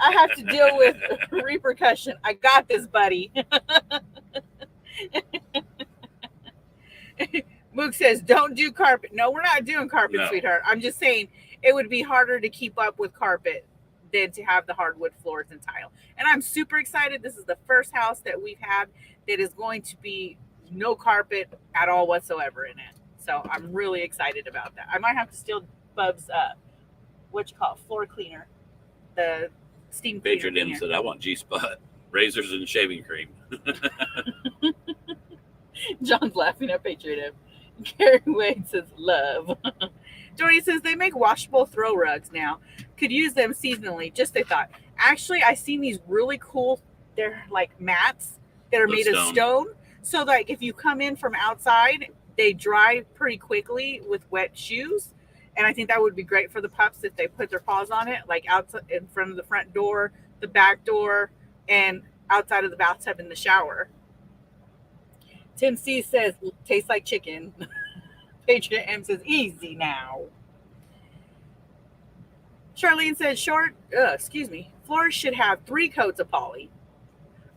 I have to deal with repercussion. I got this, buddy. Mook says, don't do carpet. No, we're not doing carpet, No. sweetheart. I'm just saying it would be harder to keep up with carpet than to have the hardwood floors and tile. And I'm super excited. This is the first house that we've had that is going to be no carpet at all whatsoever in it. So I'm really excited about that. I might have to steal Bub's floor cleaner, the steam cleaner. Patriot M said, I want G-Spot, razors and shaving cream. John's laughing at Patriot M. Gary Wade says love. Dory says they make washable throw rugs now. Could use them seasonally. Just a thought. Actually, I've seen these really cool, they're like mats that are made of stone. So like if you come in from outside, they dry pretty quickly with wet shoes. And I think that would be great for the pups if they put their paws on it, like outside in front of the front door, the back door, and outside of the bathtub in the shower. Tim C says, tastes like chicken. Patriot M says, easy now. Charlene said, floors should have 3 coats of poly.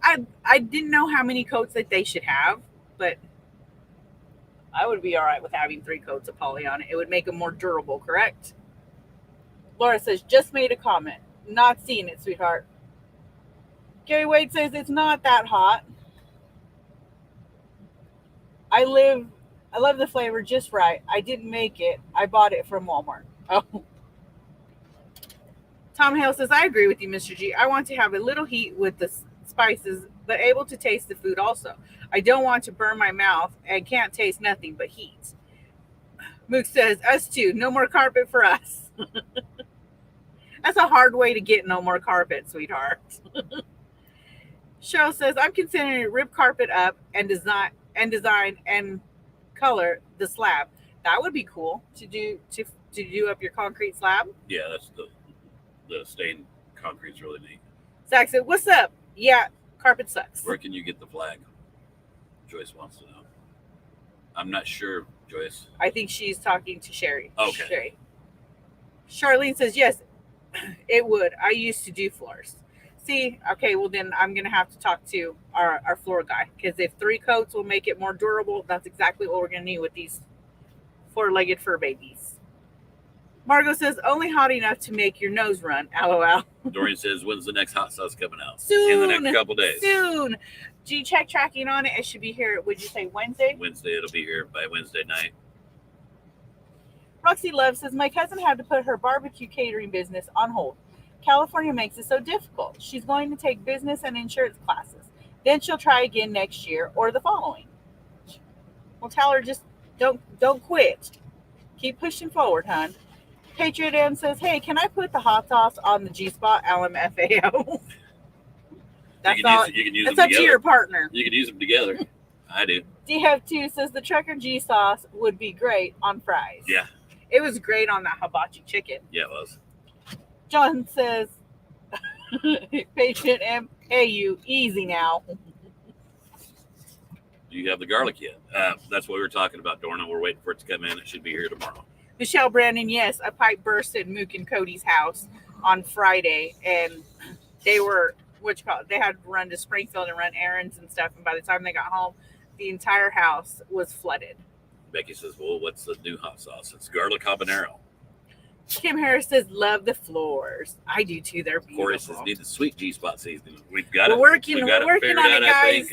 I didn't know how many coats that they should have, but I would be all right with having 3 coats of poly on it. It would make them more durable, correct? Laura says, just made a comment. Not seeing it, sweetheart. Gary Wade says, it's not that hot. I love the flavor just right. I didn't make it. I bought it from Walmart. Oh. Tom Hale says, I agree with you, Mr. G. I want to have a little heat with the spices, but able to taste the food also. I don't want to burn my mouth and can't taste nothing but heat. Mook says, us too. No more carpet for us. That's a hard way to get no more carpet, sweetheart. Cheryl says, I'm considering to rip carpet up and design and color the slab. That would be cool to do up your concrete slab. Yeah, that's the stained concrete's really neat. Zach said, what's up? Yeah, carpet sucks. Where can you get the flag? Joyce wants to know. I'm not sure, Joyce. I think she's talking to Sherry. Okay. Sherry. Charlene says, yes, it would. I used to do floors. See, okay, well then I'm going to have to talk to our floor guy, because if 3 coats will make it more durable, that's exactly what we're going to need with these 4-legged fur babies. Margot says, only hot enough to make your nose run. LOL. Dorian says, when's the next hot sauce coming out? Soon. In the next couple days. Soon. G, check tracking on it. It should be here. Would you say Wednesday? Wednesday. It'll be here by Wednesday night. Roxy Love says, my cousin had to put her barbecue catering business on hold. California makes it so difficult. She's going to take business and insurance classes. Then she'll try again next year or the following. Well, tell her just don't quit. Keep pushing forward, hon. Patriot M says, hey, can I put the hot sauce on the G-Spot LMFAO? That's up to your partner. You can use them together. I do. DF2 says the Trucker G sauce would be great on fries. Yeah. It was great on that hibachi chicken. Yeah, it was. John says, Patient M, hey you, easy now. Do you have the garlic yet? That's what we were talking about, Dorna. We're waiting for it to come in. It should be here tomorrow. Michelle Brandon, yes, a pipe burst at Mook and Cody's house on Friday, and they were, they had to run to Springfield and run errands and stuff, and by the time they got home, the entire house was flooded. Becky says, well, what's the new hot sauce? It's garlic habanero. Kim Harris says, love the floors. I do too. They're beautiful. Corey says, need the sweet G-Spot seasoning. We're working on it, guys.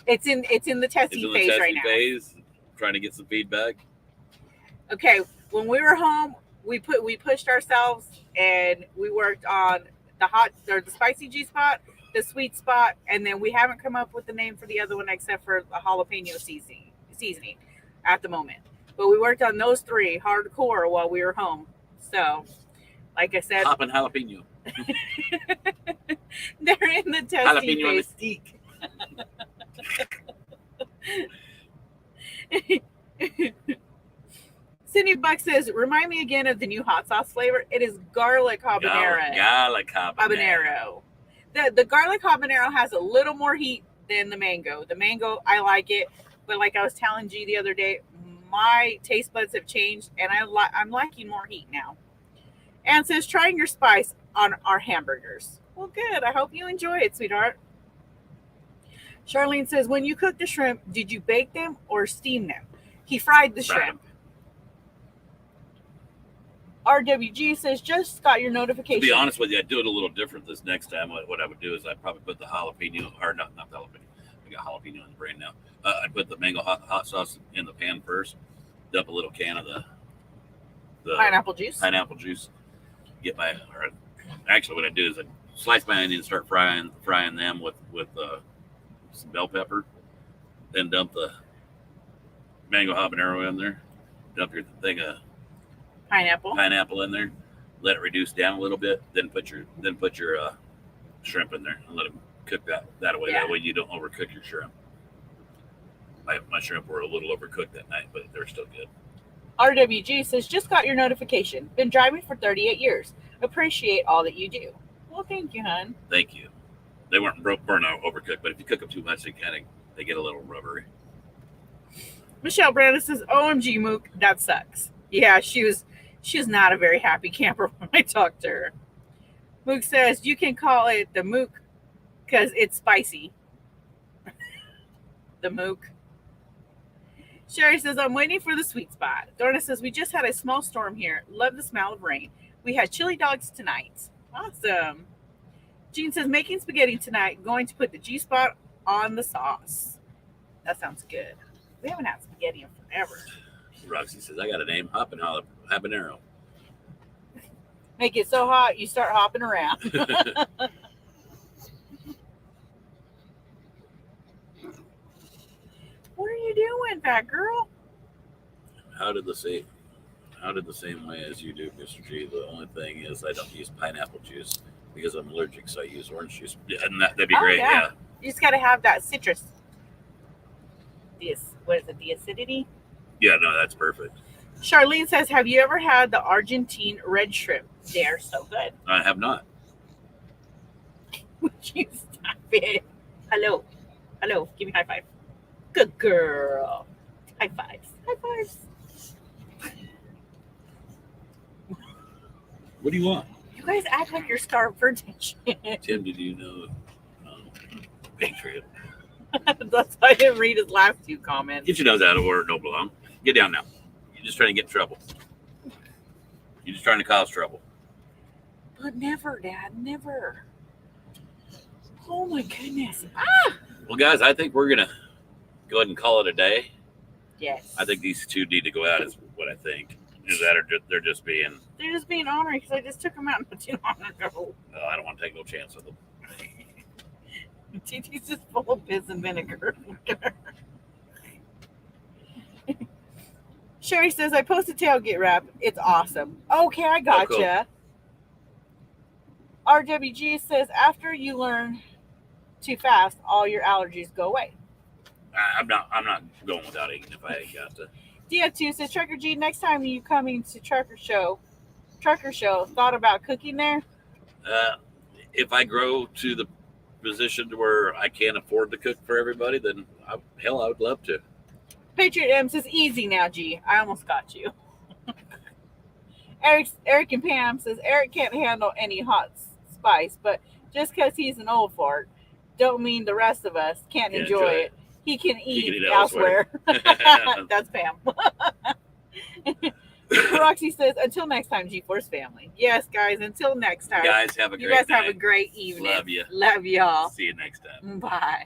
It's in the testing phase right now. Trying to get some feedback. Okay, when we were home, we pushed ourselves and we worked on the spicy G-Spot, the sweet spot, and then we haven't come up with the name for the other one except for the jalapeno seasoning at the moment. But we worked on those 3 hardcore while we were home. So, like I said, Hoppin' jalapeno. They're in the testing jalapeno phase. steak. Cindy Buck says, remind me again of the new hot sauce flavor. It is garlic habanero. Garlic habanero. The garlic habanero has a little more heat than the mango. The mango, I like it. But like I was telling G the other day, my taste buds have changed, and I'm liking more heat now. And says, trying your spice on our hamburgers. Well, good. I hope you enjoy it, sweetheart. Charlene says, when you cook the shrimp, did you bake them or steam them? He fried the Fried shrimp. RWG says, just got your To notification. be honest with you, I'd do it a little different this next time. What I would do is I'd probably put the jalapeno, or not the jalapeno. I got jalapeno in the brain now. I'd put the mango hot sauce in the pan first. Dump a little can of the Pineapple juice. pineapple juice. Actually, what I do is I slice my onion and start frying them with some bell pepper. Then dump the mango habanero in there. Dump your thing of pineapple in there. Let it reduce down a little bit. Then put your shrimp in there and let them cook that way. Yeah. That way you don't overcook your shrimp. My shrimp were a little overcooked that night, but they're still good. RWG says, just got your notification. Been driving for 38 years. Appreciate all that you do. Well, thank you, hon. Thank you. They weren't burnt out, overcooked, but if you cook them too much, they get a little rubbery. Michelle Brandon says, OMG, Mook, that sucks. Yeah, she was not a very happy camper when I talked to her. Mook says, you can call it the Mook because it's spicy. The Mook. Sherry says, I'm waiting for the sweet spot. Dorna says, we just had a small storm here. Love the smell of rain. We had chili dogs tonight. Awesome. Jean says, making spaghetti tonight. Going to put the G-spot on the sauce. That sounds good. We haven't had spaghetti in forever. Roxy says, I got a name, Habanero. Make it so hot, you start hopping around. What are you doing, fat girl? How did the same way as you do, Mr. G? The only thing is I don't use pineapple juice because I'm allergic, so I use orange juice. Yeah, and that'd be great. Yeah. Yeah. You just got to have that citrus. What is it, the acidity? Yeah, no, that's perfect. Charlene says, have you ever had the Argentine red shrimp? They're so good. I have not. Would you stop it? Hello. Give me a high five. Good girl. High fives. What do you want? You guys act like you're starved for attention. Tim, did you know Patriot? That's why I didn't read his last two comments. Get your nose out of where it don't belong. Get down now. You're just trying to get in trouble. You're just trying to cause trouble. But never, Dad, never. Oh my goodness. Well, guys, I think we're going to go ahead and call it a day. Yes. I think these two need to go out is what I think. Is that they're just being, They're just being ornery because I just took them out not too long ago. I don't want to take no chance with them. TT's just full of piss and vinegar. Sherry says, I posted tailgate wrap. It's awesome. Okay, I gotcha. Cool. RWG says, after you learn too fast, all your allergies go away. I'm not going without eating if I ain't got to. Dia2 says, Trucker G, next time you coming to Trucker Show, thought about cooking there? If I grow to the position to where I can't afford to cook for everybody, then I would love to. Patriot M says, easy now, G. I almost got you. Eric and Pam says, Eric can't handle any hot spice, but just because he's an old fart, don't mean the rest of us can't enjoy it. He can eat elsewhere. That's Pam. Roxy says, until next time, G-Force family. Yes, guys, until next time. Guys, have a great You guys night. have a great evening. Love you. Love y'all. See you next time. Bye.